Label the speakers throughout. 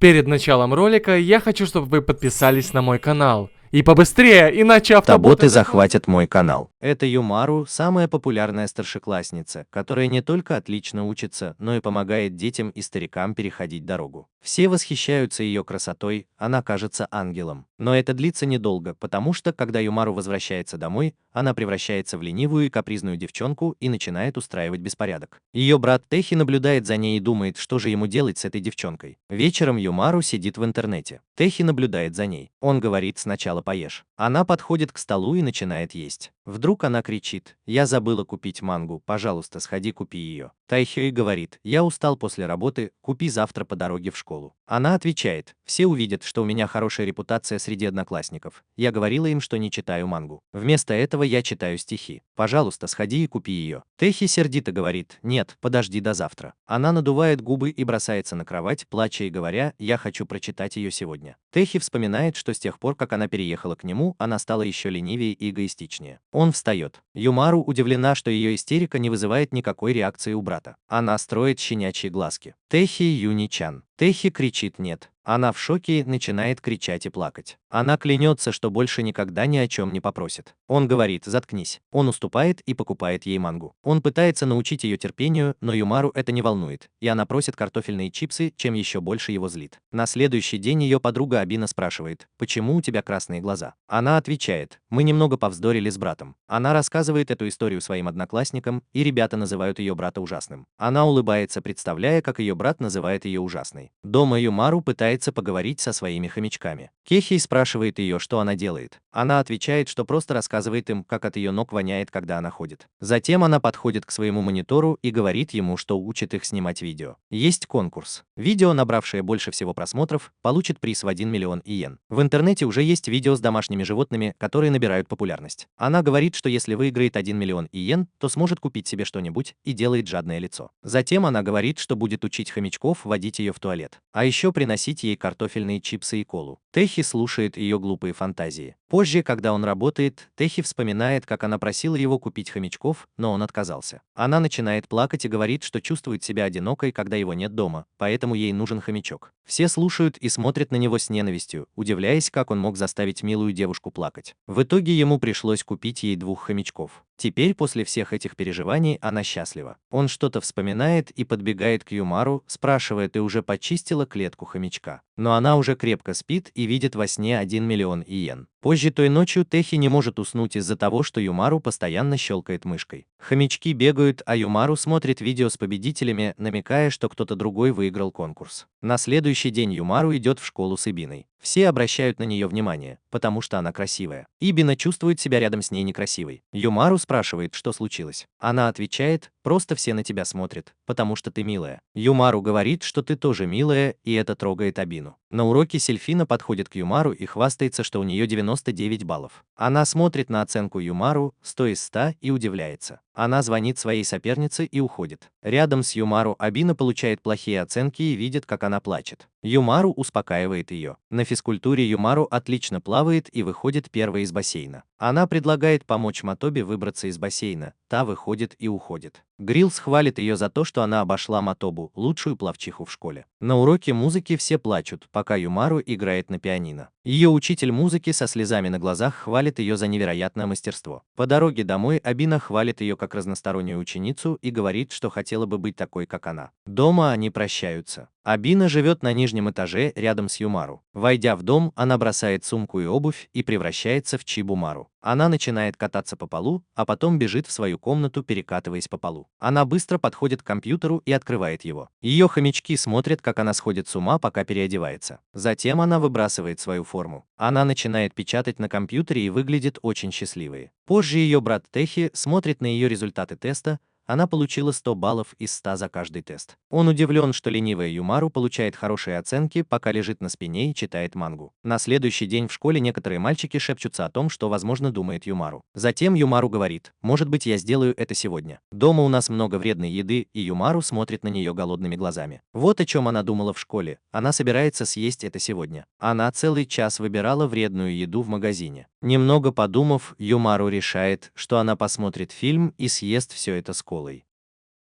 Speaker 1: Перед началом ролика я хочу, чтобы вы подписались на мой канал. И побыстрее, иначе
Speaker 2: Автоботы
Speaker 1: автоботы
Speaker 2: захватят мой канал. Это Юмару, самая популярная старшеклассница, которая не только отлично учится, но и помогает детям и старикам переходить дорогу. Все восхищаются ее красотой, она кажется ангелом. Но это длится недолго, потому что, когда Юмару возвращается домой, она превращается в ленивую и капризную девчонку и начинает устраивать беспорядок. Ее брат Техи наблюдает за ней и думает, что же ему делать с этой девчонкой. Вечером Юмару сидит в интернете. Техи наблюдает за ней. Он говорит: сначала поешь. Она подходит к столу и начинает есть. Вдруг она кричит: «Я забыла купить мангу, пожалуйста, сходи купи ее». Тайхёй говорит: «Я устал после работы, купи завтра по дороге в школу». Она отвечает: «Все увидят, что у меня хорошая репутация среди одноклассников. Я говорила им, что не читаю мангу. Вместо этого я читаю стихи. Пожалуйста, сходи и купи ее». Техи сердито говорит: «Нет, подожди до завтра». Она надувает губы и бросается на кровать, плача и говоря: «Я хочу прочитать ее сегодня». Техи вспоминает, что с тех пор, как она переехала к нему, она стала еще ленивее и эгоистичнее. Он встает. Юмару удивлена, что ее истерика не вызывает никакой реакции у брата. Она строит щенячьи глазки. Техи Юни-чан. Техи кричит «нет». Она в шоке и начинает кричать и плакать. Она клянется, что больше никогда ни о чем не попросит. Он говорит: «Заткнись». Он уступает и покупает ей мангу. Он пытается научить ее терпению, но Юмару это не волнует, и она просит картофельные чипсы, чем еще больше его злит. На следующий день ее подруга Абина спрашивает: «Почему у тебя красные глаза?» Она отвечает: «Мы немного повздорили с братом». Она рассказывает эту историю своим одноклассникам, и ребята называют ее брата ужасным. Она улыбается, представляя, как ее брат называет ее ужасной. Дома Юмару пытается поговорить со своими хомячками. Кехей спрашивает ее, что она делает. Она отвечает, что просто рассказывает им, как от ее ног воняет, когда она ходит. Затем она подходит к своему монитору и говорит ему, что учит их снимать видео. Есть конкурс. Видео, набравшее больше всего просмотров, получит приз в 1 миллион иен. В интернете уже есть видео с домашними животными, которые набирают популярность. Она говорит, что если выиграет 1 миллион иен, то сможет купить себе что-нибудь, и делает жадное лицо. Затем она говорит, что будет учить хомячков водить ее в туалет, а еще приносить ей картофельные чипсы и колу. Техи слушает ее глупые фантазии. Позже, когда он работает, Техи вспоминает, как она просила его купить хомячков, но он отказался. Она начинает плакать и говорит, что чувствует себя одинокой, когда его нет дома, поэтому ей нужен хомячок. Все слушают и смотрят на него с ненавистью, удивляясь, как он мог заставить милую девушку плакать. В итоге ему пришлось купить ей 2 хомячков. Теперь, после всех этих переживаний, она счастлива. Он что-то вспоминает и подбегает к Юмару, спрашивая: «Ты уже почистила клетку хомячка?» Но она уже крепко спит и видит во сне 1 миллион иен. Позже той ночью Техи не может уснуть из-за того, что Юмару постоянно щелкает мышкой. Хомячки бегают, а Юмару смотрит видео с победителями, намекая, что кто-то другой выиграл конкурс. На следующий день Юмару идет в школу с Ибиной. Все обращают на нее внимание, потому что она красивая. Ибина чувствует себя рядом с ней некрасивой. Юмару спрашивает, что случилось. Она отвечает: «Просто все на тебя смотрят, потому что ты милая». Юмару говорит, что ты тоже милая, и это трогает Абину. На уроке Сельфина подходит к Юмару и хвастается, что у нее 99 баллов. Она смотрит на оценку Юмару 100 из 100 и удивляется. Она звонит своей сопернице и уходит. Рядом с Юмару Абина получает плохие оценки и видит, как она плачет. Юмару успокаивает ее. На физкультуре Юмару отлично плавает и выходит первой из бассейна. Она предлагает помочь Матобе выбраться из бассейна, та выходит и уходит. Гриллс хвалит ее за то, что она обошла Матобу, лучшую пловчиху в школе. На уроке музыки все плачут, пока Юмару играет на пианино. Ее учитель музыки со слезами на глазах хвалит ее за невероятное мастерство. По дороге домой Абина хвалит ее как разностороннюю ученицу и говорит, что хотела бы быть такой, как она. Дома они прощаются. Абина живет на нижнем этаже рядом с Юмару. Войдя в дом, она бросает сумку и обувь и превращается в Чибумару. Она начинает кататься по полу, а потом бежит в свою комнату, перекатываясь по полу. Она быстро подходит к компьютеру и открывает его. Ее хомячки смотрят, как она сходит с ума, пока переодевается. Затем она выбрасывает свою форму. Она начинает печатать на компьютере и выглядит очень счастливой. Позже ее брат Техи смотрит на ее результаты теста. Она получила 100 баллов из 100 за каждый тест. Он удивлен, что ленивая Юмару получает хорошие оценки, пока лежит на спине и читает мангу. На следующий день в школе некоторые мальчики шепчутся о том, что, возможно, думает Юмару. Затем Юмару говорит: «Может быть, я сделаю это сегодня. Дома у нас много вредной еды», и Юмару смотрит на нее голодными глазами. Вот о чем она думала в школе. Она собирается съесть это сегодня. Она целый час выбирала вредную еду в магазине. Немного подумав, Юмару решает, что она посмотрит фильм и съест все это с колой.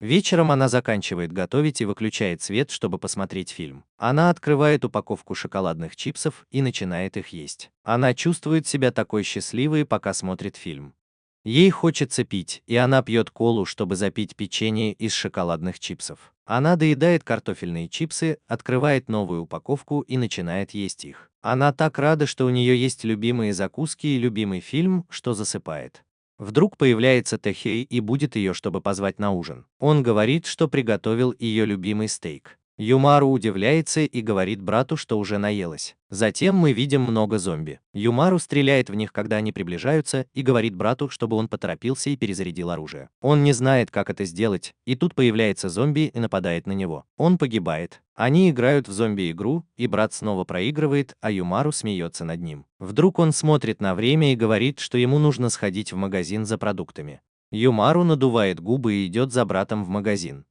Speaker 2: Вечером она заканчивает готовить и выключает свет, чтобы посмотреть фильм. Она открывает упаковку шоколадных чипсов и начинает их есть. Она чувствует себя такой счастливой, пока смотрит фильм. Ей хочется пить, и она пьет колу, чтобы запить печенье из шоколадных чипсов. Она доедает картофельные чипсы, открывает новую упаковку и начинает есть их. Она так рада, что у нее есть любимые закуски и любимый фильм, что засыпает. Вдруг появляется Тэхей и будет ее, чтобы позвать на ужин. Он говорит, что приготовил ее любимый стейк. Юмару удивляется и говорит брату, что уже наелась. Затем мы видим много зомби. Юмару стреляет в них, когда они приближаются, и говорит брату, чтобы он поторопился и перезарядил оружие. Он не знает, как это сделать, и тут появляется зомби и нападает на него. Он погибает. Они играют в зомби-игру, и брат снова проигрывает, а Юмару смеется над ним. Вдруг он смотрит на время и говорит, что ему нужно сходить в магазин за продуктами. Юмару надувает губы и идет за братом в магазин.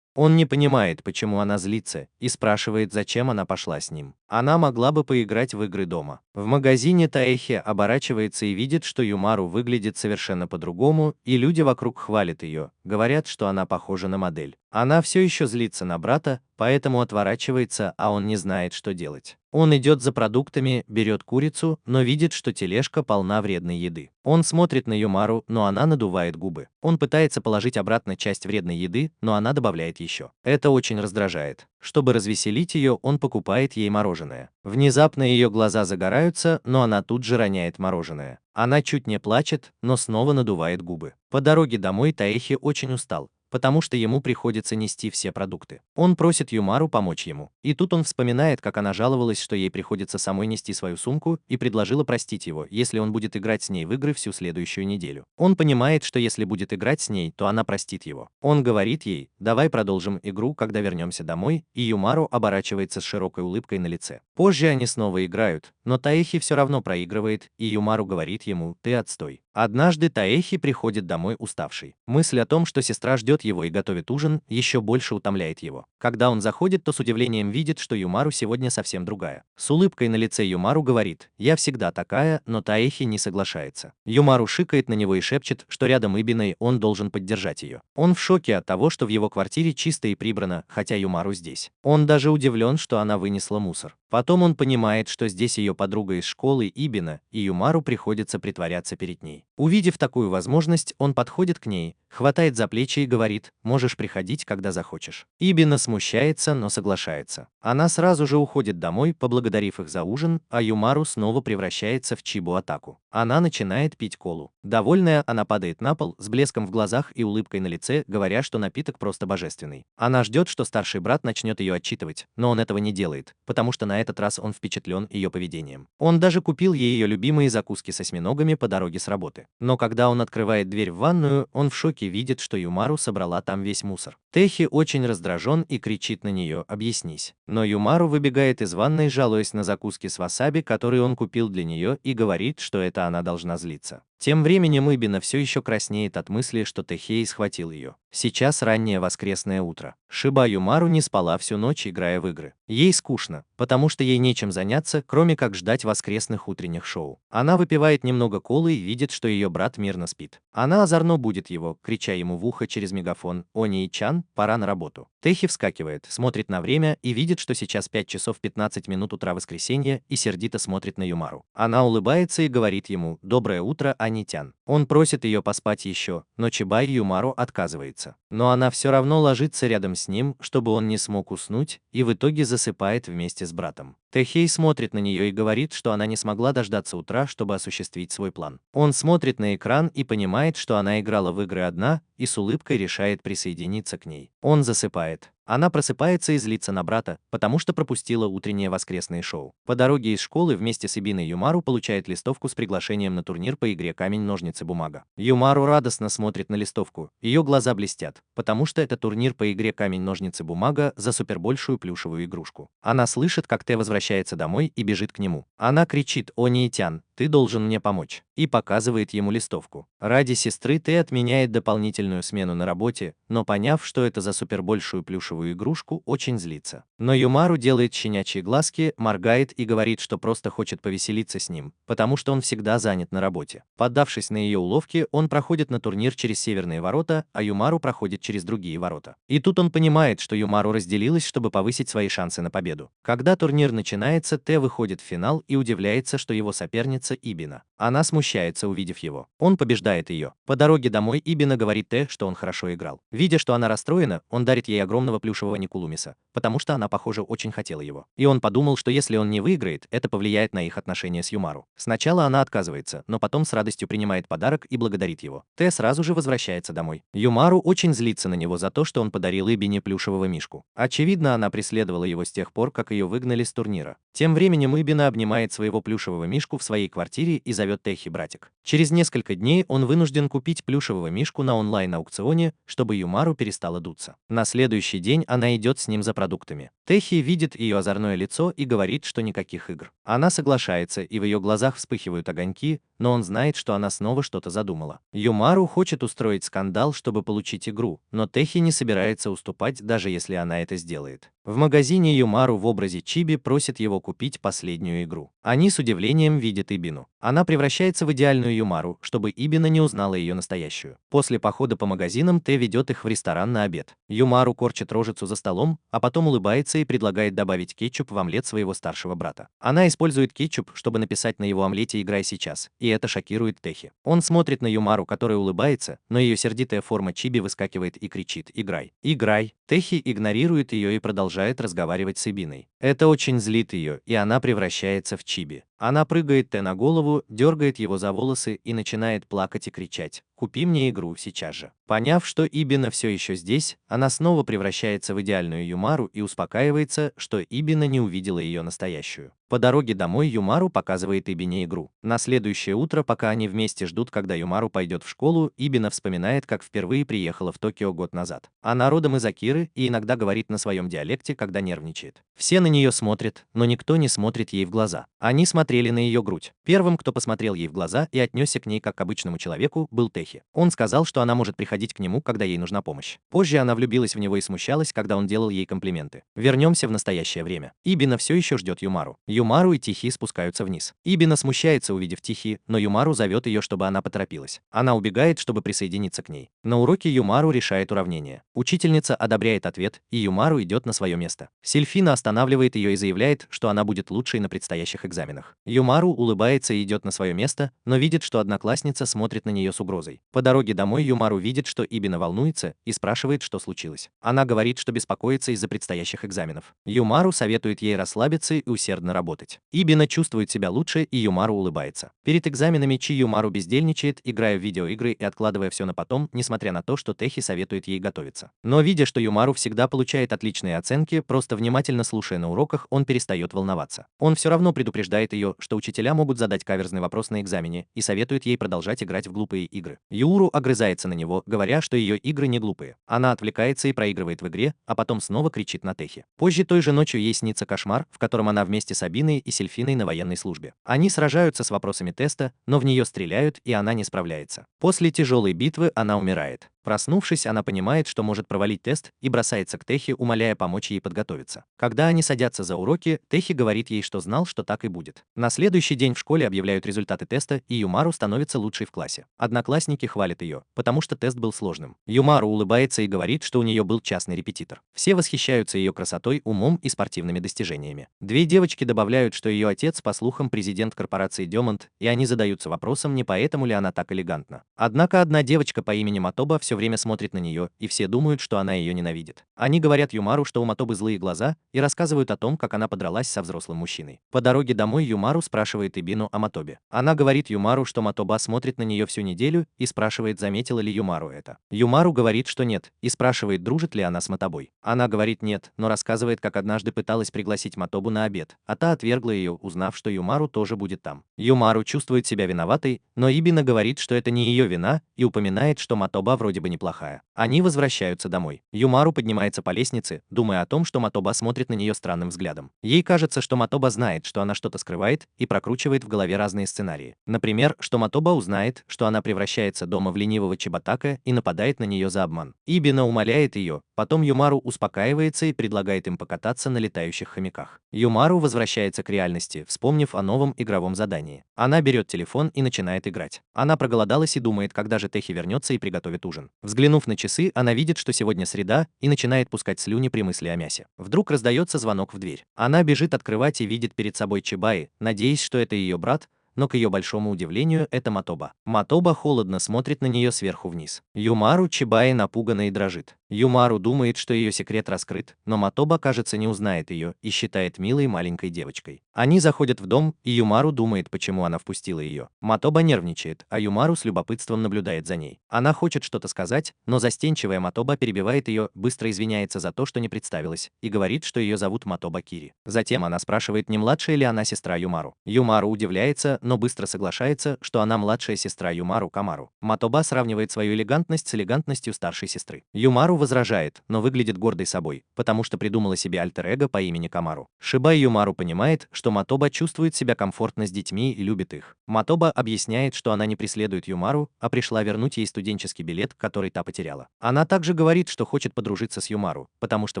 Speaker 2: Он не понимает, почему она злится, и спрашивает, зачем она пошла с ним. Она могла бы поиграть в игры дома. В магазине Таэхи оборачивается и видит, что Юмару выглядит совершенно по-другому, и люди вокруг хвалят ее, говорят, что она похожа на модель. Она все еще злится на брата, поэтому отворачивается, а он не знает, что делать. Он идет за продуктами, берет курицу, но видит, что тележка полна вредной еды. Он смотрит на Юмару, но она надувает губы. Он пытается положить обратно часть вредной еды, но она добавляет еще. Это очень раздражает. Чтобы развеселить ее, он покупает ей мороженое. Внезапно ее глаза загораются, но она тут же роняет мороженое. Она чуть не плачет, но снова надувает губы. По дороге домой Таэхи очень устал, потому что ему приходится нести все продукты. Он просит Юмару помочь ему. И тут он вспоминает, как она жаловалась, что ей приходится самой нести свою сумку, и предложила простить его, если он будет играть с ней в игры всю следующую неделю. Он понимает, что если будет играть с ней, то она простит его. Он говорит ей: «Давай продолжим игру, когда вернемся домой», и Юмару оборачивается с широкой улыбкой на лице. Позже они снова играют, но Таэхи все равно проигрывает, и Юмару говорит ему: «Ты отстой». Однажды Таэхи приходит домой уставший. Мысль о том, что сестра ждет его и готовит ужин, еще больше утомляет его. Когда он заходит, то с удивлением видит, что Юмару сегодня совсем другая. С улыбкой на лице Юмару говорит: «Я всегда такая», но Таэхи не соглашается. Юмару шикает на него и шепчет, что рядом Ибина и он должен поддержать ее. Он в шоке от того, что в его квартире чисто и прибрано, хотя Юмару здесь. Он даже удивлен, что она вынесла мусор. Потом он понимает, что здесь ее подруга из школы Ибина, и Юмару приходится притворяться перед ней. Увидев такую возможность, он подходит к ней, хватает за плечи и говорит: «Можешь приходить, когда захочешь». Ибина смущается, но соглашается. Она сразу же уходит домой, поблагодарив их за ужин, а Юмару снова превращается в Чибу-атаку. Она начинает пить колу. Довольная, она падает на пол, с блеском в глазах и улыбкой на лице, говоря, что напиток просто божественный. Она ждет, что старший брат начнет ее отчитывать, но он этого не делает, потому что на этот раз он впечатлен ее поведением. Он даже купил ей ее любимые закуски с осьминогами по дороге с работы. Но когда он открывает дверь в ванную, он в шоке видит, что Юмару собрала там весь мусор. Тэхи очень раздражен и кричит на нее: «Объяснись». Но Юмару выбегает из ванной, жалуясь на закуски с васаби, которые он купил для нее, и говорит, что это она должна злиться. Тем временем Ибина все еще краснеет от мысли, что Тэхей схватил ее. Сейчас раннее воскресное утро. Шиба Юмару не спала всю ночь, играя в игры. Ей скучно, потому что ей нечем заняться, кроме как ждать воскресных утренних шоу. Она выпивает немного колы и видит, что ее брат мирно спит. Она озорно будит его, крича ему в ухо через мегафон: «Они-чан, пора на работу». Тэхи вскакивает, смотрит на время и видит, что сейчас 5 часов 15 минут утра воскресенья, и сердито смотрит на Юмару. Она улыбается и говорит ему: «Доброе утро, Анитян». Он просит ее поспать еще, но Чибай Юмару отказывается. Но она все равно ложится рядом с ним, чтобы он не смог уснуть, и в итоге засыпает вместе с братом. Тэхей смотрит на нее и говорит, что она не смогла дождаться утра, чтобы осуществить свой план. Он смотрит на экран и понимает, что она играла в игры одна, и с улыбкой решает присоединиться к ней. Он засыпает. Она просыпается и злится на брата, потому что пропустила утреннее воскресное шоу. По дороге из школы вместе с Ибиной Юмару получает листовку с приглашением на турнир по игре камень-ножницы-бумага. Юмару радостно смотрит на листовку, ее глаза блестят, потому что это турнир по игре камень-ножницы-бумага за супербольшую плюшевую игрушку. Она слышит, как Тэ возвращается домой и бежит к нему. Она кричит: «Они-тян, ты должен мне помочь, и показывает ему листовку. Ради сестры Т отменяет дополнительную смену на работе, но поняв, что это за супербольшую плюшевую игрушку, очень злится. Но Юмару делает щенячьи глазки, моргает и говорит, что просто хочет повеселиться с ним, потому что он всегда занят на работе. Поддавшись на ее уловки, он проходит на турнир через северные ворота, а Юмару проходит через другие ворота. И тут он понимает, что Юмару разделилась, чтобы повысить свои шансы на победу. Когда турнир начинается, Т выходит в финал и удивляется, что его соперница Ибина. Она смущается, увидев его. Он побеждает ее. По дороге домой Ибина говорит Т, что он хорошо играл. Видя, что она расстроена, он дарит ей огромного плюшевого Никулумиса, потому что она, похоже, очень хотела его. И он подумал, что если он не выиграет, это повлияет на их отношения с Юмару. Сначала она отказывается, но потом с радостью принимает подарок и благодарит его. Т сразу же возвращается домой. Юмару очень злится на него за то, что он подарил Ибине плюшевого мишку. Очевидно, она преследовала его с тех пор, как ее выгнали с турнира. Тем временем Ибина обнимает своего плюшевого мишку в своей квартире и зовет Техи братик. Через несколько дней он вынужден купить плюшевого мишку на онлайн-аукционе, чтобы Юмару перестала дуться. На следующий день она идет с ним за продуктами. Техи видит ее озорное лицо и говорит, что никаких игр. Она соглашается, и в ее глазах вспыхивают огоньки, но он знает, что она снова что-то задумала. Юмару хочет устроить скандал, чтобы получить игру, но Техи не собирается уступать, даже если она это сделает. В магазине Юмару в образе Чиби просит его купить последнюю игру. Они с удивлением видят Ибину. Она превращается в идеальную Юмару, чтобы Ибина не узнала ее настоящую. После похода по магазинам Т ведет их в ресторан на обед. Юмару корчит рожицу за столом, а потом улыбается и предлагает добавить кетчуп в омлет своего старшего брата. Она использует кетчуп, чтобы написать на его омлете «Играй сейчас», и это шокирует Техи. Он смотрит на Юмару, которая улыбается, но ее сердитая форма Чиби выскакивает и кричит «Играй! Играй!». Техи игнорирует ее и продолжает разговаривать с Ибиной. Это очень злит ее, и она превращается в Чиби. Она прыгает Т на голову, дергает его за волосы и начинает плакать и кричать «Купи мне игру сейчас же». Поняв, что Ибина все еще здесь, она снова превращается в идеальную Юмару и успокаивается, что Ибина не увидела ее настоящую. По дороге домой Юмару показывает Ибине игру. На следующее утро, пока они вместе ждут, когда Юмару пойдет в школу, Ибина вспоминает, как впервые приехала в Токио год назад. Она родом из Акиры и иногда говорит на своем диалекте, когда нервничает. Все на нее смотрят, но никто не смотрит ей в глаза. Они смотрели на ее грудь. Первым, кто посмотрел ей в глаза и отнесся к ней как к обычному человеку, был Техи. Он сказал, что она может приходить к нему, когда ей нужна помощь. Позже она влюбилась в него и смущалась, когда он делал ей комплименты. Вернемся в настоящее время. Ибина все еще ждет Юмару. Юмару и Тихи спускаются вниз. Ибина смущается, увидев Тихи, но Юмару зовет ее, чтобы она поторопилась. Она убегает, чтобы присоединиться к ней. На уроке Юмару решает уравнение. Учительница одобряет ответ, и Юмару идет на свое место. Сильфина останавливает ее и заявляет, что она будет лучшей на предстоящих экзаменах. Юмару улыбается и идет на свое место, но видит, что одноклассница смотрит на нее с угрозой. По дороге домой Юмару видит, что Ибина волнуется, и спрашивает, что случилось. Она говорит, что беспокоится из-за предстоящих экзаменов. Юмару советует ей расслабиться и усердно работать. Ибина чувствует себя лучше, и Юмару улыбается. Перед экзаменами Юмару бездельничает, играя в видеоигры и откладывая все на потом, несмотря на то, что Техи советует ей готовиться. Но видя, что Юмару всегда получает отличные оценки, просто внимательно слушая на уроках, он перестает волноваться. Он все равно предупреждает ее, что учителя могут задать каверзный вопрос на экзамене, и советует ей продолжать играть в глупые игры. Юуру огрызается на него, говоря, что ее игры не глупые. Она отвлекается и проигрывает в игре, а потом снова кричит на Техи. Позже той же ночью ей снится кошмар, в котором она вместе с Абиной и Сильфиной на военной службе. Они сражаются с вопросами теста, но в нее стреляют, и она не справляется. После тяжелой битвы она умирает. Проснувшись, она понимает, что может провалить тест, и бросается к Техи, умоляя помочь ей подготовиться. Когда они садятся за уроки, Техи говорит ей, что знал, что так и будет. На следующий день в школе объявляют результаты теста, и Юмару становится лучшей в классе. Одноклассники хвалят ее, потому что тест был сложным. Юмару улыбается и говорит, что у нее был частный репетитор. Все восхищаются ее красотой, умом и спортивными достижениями. Две девочки добавляют, что ее отец, по слухам, президент корпорации Diamond, и они задаются вопросом, не поэтому ли она так элегантна. Однако одна девочка по имени Матоба все время смотрит на нее, и все думают, что она ее ненавидит. Они говорят Юмару, что у Матобы злые глаза, и рассказывают о том, как она подралась со взрослым мужчиной. По дороге домой Юмару спрашивает Ибину о Матобе. Она говорит Юмару, что Матоба смотрит на нее всю неделю, и спрашивает, заметила ли Юмару это. Юмару говорит, что нет, и спрашивает, дружит ли она с Матобой. Она говорит нет, но рассказывает, как однажды пыталась пригласить Матобу на обед, а та отвергла ее, узнав, что Юмару тоже будет там. Юмару чувствует себя виноватой, но Ибина говорит, что это не ее вина, и упоминает, что Матоба вроде вроде бы неплохая. Они возвращаются домой. Юмару поднимается по лестнице, думая о том, что Матоба смотрит на нее странным взглядом. Ей кажется, что Матоба знает, что она что-то скрывает, и прокручивает в голове разные сценарии. Например, что Матоба узнает, что она превращается дома в ленивого Чеботака и нападает на нее за обман. Ибина умоляет ее, потом Юмару успокаивается и предлагает им покататься на летающих хомяках. Юмару возвращается к реальности, вспомнив о новом игровом задании. Она берет телефон и начинает играть. Она проголодалась и думает, когда же Техи вернется и приготовит ужин. Взглянув на часы, она видит, что сегодня среда, и начинает пускать слюни при мысли о мясе. Вдруг раздается звонок в дверь. Она бежит открывать и видит перед собой Чибаи, надеясь, что это ее брат, но к ее большому удивлению это Матоба. Матоба холодно смотрит на нее сверху вниз. Юмару Чибаи напугана и дрожит. Юмару думает, что ее секрет раскрыт, но Матоба, кажется, не узнает ее и считает милой маленькой девочкой. Они заходят в дом, и Юмару думает, почему она впустила ее. Матоба нервничает, а Юмару с любопытством наблюдает за ней. Она хочет что-то сказать, но застенчивая Матоба перебивает ее, быстро извиняется за то, что не представилась, и говорит, что ее зовут Матоба Кири. Затем она спрашивает, не младшая ли она сестра Юмару. Юмару удивляется, но быстро соглашается, что она младшая сестра Юмару Камару. Матоба сравнивает свою элегантность с элегантностью старшей сестры. Юмару возражает, но выглядит гордой собой, потому что придумала себе альтер-эго по имени Камару. Шибай Юмару понимает, что Матоба чувствует себя комфортно с детьми и любит их. Матоба объясняет, что она не преследует Юмару, а пришла вернуть ей студенческий билет, который та потеряла. Она также говорит, что хочет подружиться с Юмару, потому что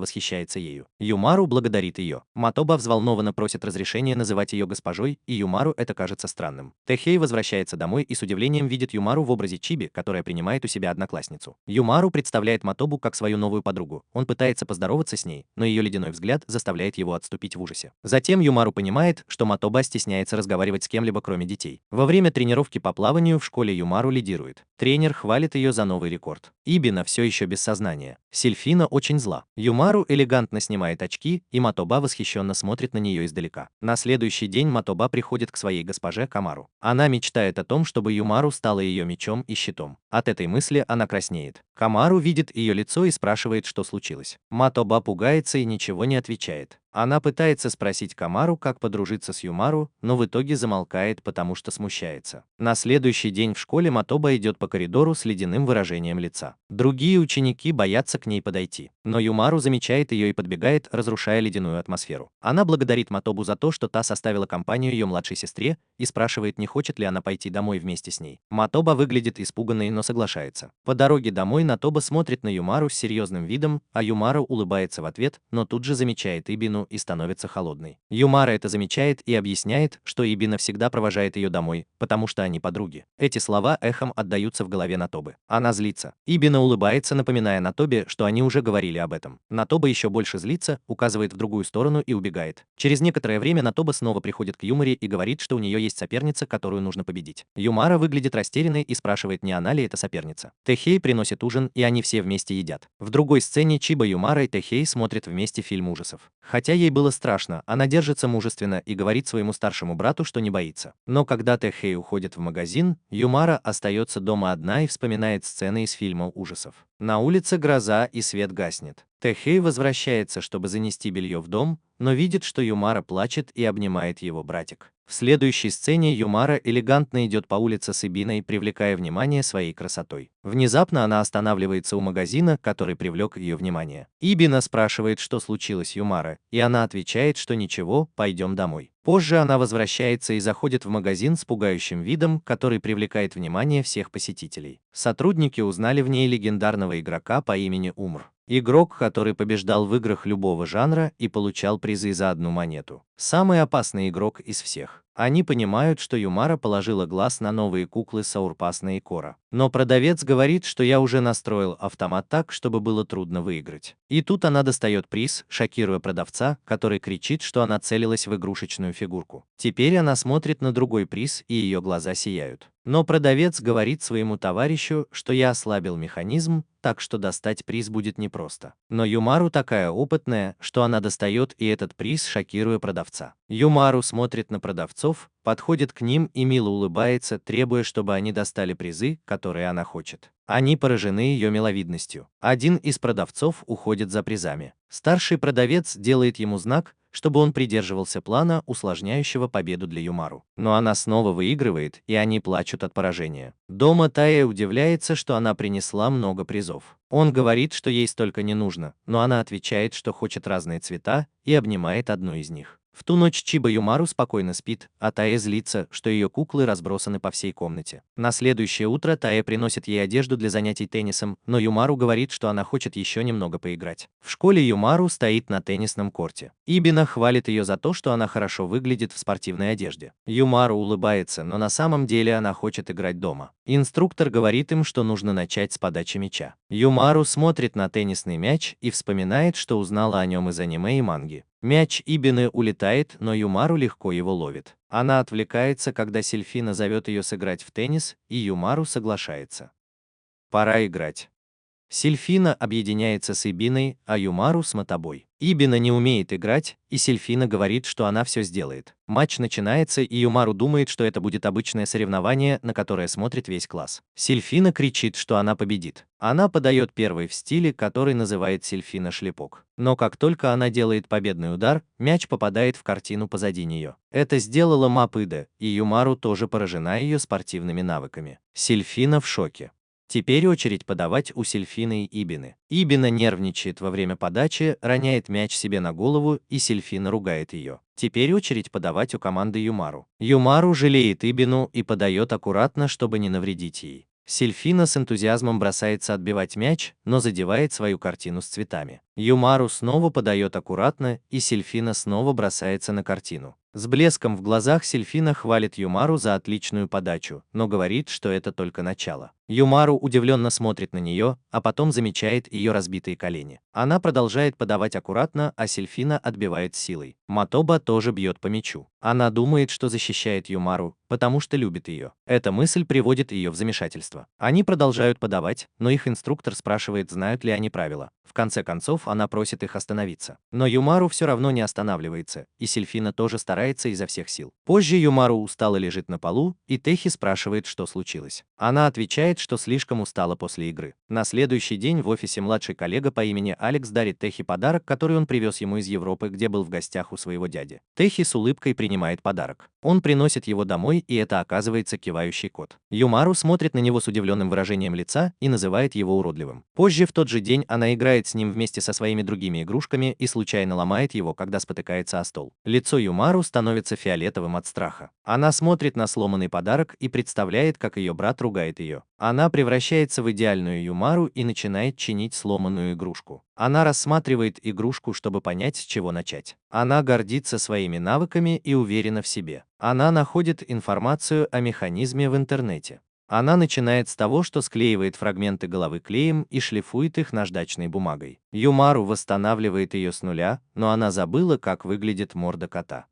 Speaker 2: восхищается ею. Юмару благодарит ее. Матоба взволнованно просит разрешения называть ее госпожой, и Юмару это кажется странным. Тэхей возвращается домой и с удивлением видит Юмару в образе Чиби, которая принимает у себя одноклассницу. Юмару представляет Матобу как свою новую подругу. Он пытается поздороваться с ней, но ее ледяной взгляд заставляет его отступить в ужасе. Затем Юмару понимает, что Матоба стесняется разговаривать с кем-либо кроме детей. Во время тренировки по плаванию в школе Юмару лидирует. Тренер хвалит ее за новый рекорд. Ибина все еще без сознания. Сильфина очень зла. Юмару элегантно снимает очки, и Матоба восхищенно смотрит на нее издалека. На следующий день Матоба приходит к своей госпоже Камару. Она мечтает о том, чтобы Юмару стала ее мечом и щитом. От этой мысли она краснеет. Камару видит ее лицо и спрашивает, что случилось. Матоба пугается и ничего не отвечает. Она пытается спросить Камару, как подружиться с Юмару, но в итоге замолкает, потому что смущается. На следующий день в школе Матоба идет по коридору с ледяным выражением лица. Другие ученики боятся к ней подойти, но Юмару замечает ее и подбегает, разрушая ледяную атмосферу. Она благодарит Матобу за то, что та составила компанию ее младшей сестре, и спрашивает, не хочет ли она пойти домой вместе с ней. Матоба выглядит испуганной, но соглашается. По дороге домой Матоба смотрит на Юмару с серьезным видом, а Юмару улыбается в ответ, но тут же замечает Ибину и становится холодной. Юмара это замечает и объясняет, что Ибина всегда провожает ее домой, потому что они подруги. Эти слова эхом отдаются в голове Натобы. Она злится. Ибина улыбается, напоминая Натобе, что они уже говорили об этом. Натоба еще больше злится, указывает в другую сторону и убегает. Через некоторое время Натоба снова приходит к Юмаре и говорит, что у нее есть соперница, которую нужно победить. Юмара выглядит растерянной и спрашивает, не она ли эта соперница. Тэхей приносит ужин, и они все вместе едят. В другой сцене Чиба, Юмара и Тэхей смотрят вместе фильм ужасов. Хотя ей было страшно, она держится мужественно и говорит своему старшему брату, что не боится. Но когда Тэхей уходит в магазин, Юмара остается дома одна и вспоминает сцены из фильма ужасов. На улице гроза и свет гаснет. Тэхей возвращается, чтобы занести белье в дом, но видит, что Юмара плачет и обнимает его братик. В следующей сцене Юмара элегантно идет по улице с Ибиной, привлекая внимание своей красотой. Внезапно она останавливается у магазина, который привлек ее внимание. Ибина спрашивает, что случилось Юмара, и она отвечает, что ничего, пойдем домой. Позже она возвращается и заходит в магазин с пугающим видом, который привлекает внимание всех посетителей. Сотрудники узнали в ней легендарного игрока по имени Умр. Игрок, который побеждал в играх любого жанра и получал призы за одну монету. Самый опасный игрок из всех. Они понимают, что Юмара положила глаз на новые куклы Саурпасна и Кора. Но продавец говорит, что я уже настроил автомат так, чтобы было трудно выиграть. И тут она достает приз, шокируя продавца, который кричит, что она целилась в игрушечную фигурку. Теперь она смотрит на другой приз, и ее глаза сияют. Но продавец говорит своему товарищу, что я ослабил механизм, так что достать приз будет непросто. Но Юмару такая опытная, что она достает и этот приз, шокируя продавца. Юмару смотрит на продавцов, подходит к ним и мило улыбается, требуя, чтобы они достали призы, которые она хочет. Они поражены ее миловидностью. Один из продавцов уходит за призами. Старший продавец делает ему знак, чтобы он придерживался плана, усложняющего победу для Юмару. Но она снова выигрывает, и они плачут от поражения. Дома Тая удивляется, что она принесла много призов. Он говорит, что ей столько не нужно, но она отвечает, что хочет разные цвета, и обнимает одну из них. В ту ночь Чиба Юмару спокойно спит, а Тая злится, что ее куклы разбросаны по всей комнате. На следующее утро Тая приносит ей одежду для занятий теннисом, но Юмару говорит, что она хочет еще немного поиграть. В школе Юмару стоит на теннисном корте. Ибина хвалит ее за то, что она хорошо выглядит в спортивной одежде. Юмару улыбается, но на самом деле она хочет играть дома. Инструктор говорит им, что нужно начать с подачи мяча. Юмару смотрит на теннисный мяч и вспоминает, что узнала о нем из аниме и манги. Мяч Ибины улетает, но Юмару легко его ловит. Она отвлекается, когда Сильфина зовет ее сыграть в теннис, и Юмару соглашается. Пора играть. Сильфина объединяется с Ибиной, а Юмару с Мотобой. Ибина не умеет играть, и Сильфина говорит, что она все сделает. Матч начинается, и Юмару думает, что это будет обычное соревнование, на которое смотрит весь класс. Сильфина кричит, что она победит. Она подает первый в стиле, который называет Сильфина шлепок. Но как только она делает победный удар, мяч попадает в картину позади нее. Это сделала Мапыда, и Юмару тоже поражена ее спортивными навыками. Сильфина в шоке. Теперь очередь подавать у Сильфины и Ибины. Ибина нервничает во время подачи, роняет мяч себе на голову, и Сильфина ругает ее. Теперь очередь подавать у команды Юмару. Юмару жалеет Ибину и подает аккуратно, чтобы не навредить ей. Сильфина с энтузиазмом бросается отбивать мяч, но задевает свою картину с цветами. Юмару снова подает аккуратно, и Сильфина снова бросается на картину. С блеском в глазах Сильфина хвалит Юмару за отличную подачу, но говорит, что это только начало. Юмару удивленно смотрит на нее, а потом замечает ее разбитые колени. Она продолжает подавать аккуратно, а Сильфина отбивает силой. Мотоба тоже бьет по мячу. Она думает, что защищает Юмару, потому что любит ее. Эта мысль приводит ее в замешательство. Они продолжают подавать, но их инструктор спрашивает, знают ли они правила. В конце концов, она просит их остановиться. Но Юмару все равно не останавливается, и Сильфина тоже старается изо всех сил. Позже Юмару устало лежит на полу, и Техи спрашивает, что случилось. Она отвечает, что слишком устала после игры. На следующий день в офисе младший коллега по имени Алекс дарит Техи подарок, который он привез ему из Европы, где был в гостях у своего дяди. Техи с улыбкой принимает подарок. Он приносит его домой, и это оказывается кивающий кот. Юмару смотрит на него с удивленным выражением лица и называет его уродливым. Позже в тот же день она играет с ним вместе со своими другими игрушками и случайно ломает его, когда спотыкается о стол. Лицо Юмару становится фиолетовым от страха. Она смотрит на сломанный подарок и представляет, как ее брат ругает ее. Она превращается в идеальную Юмару и начинает чинить сломанную игрушку. Она рассматривает игрушку, чтобы понять, с чего начать. Она гордится своими навыками и уверена в себе. Она находит информацию о механизме в интернете. Она начинает с того, что склеивает фрагменты головы клеем и шлифует их наждачной бумагой. Юмару восстанавливает ее с нуля, но она забыла, как выглядит морда кота.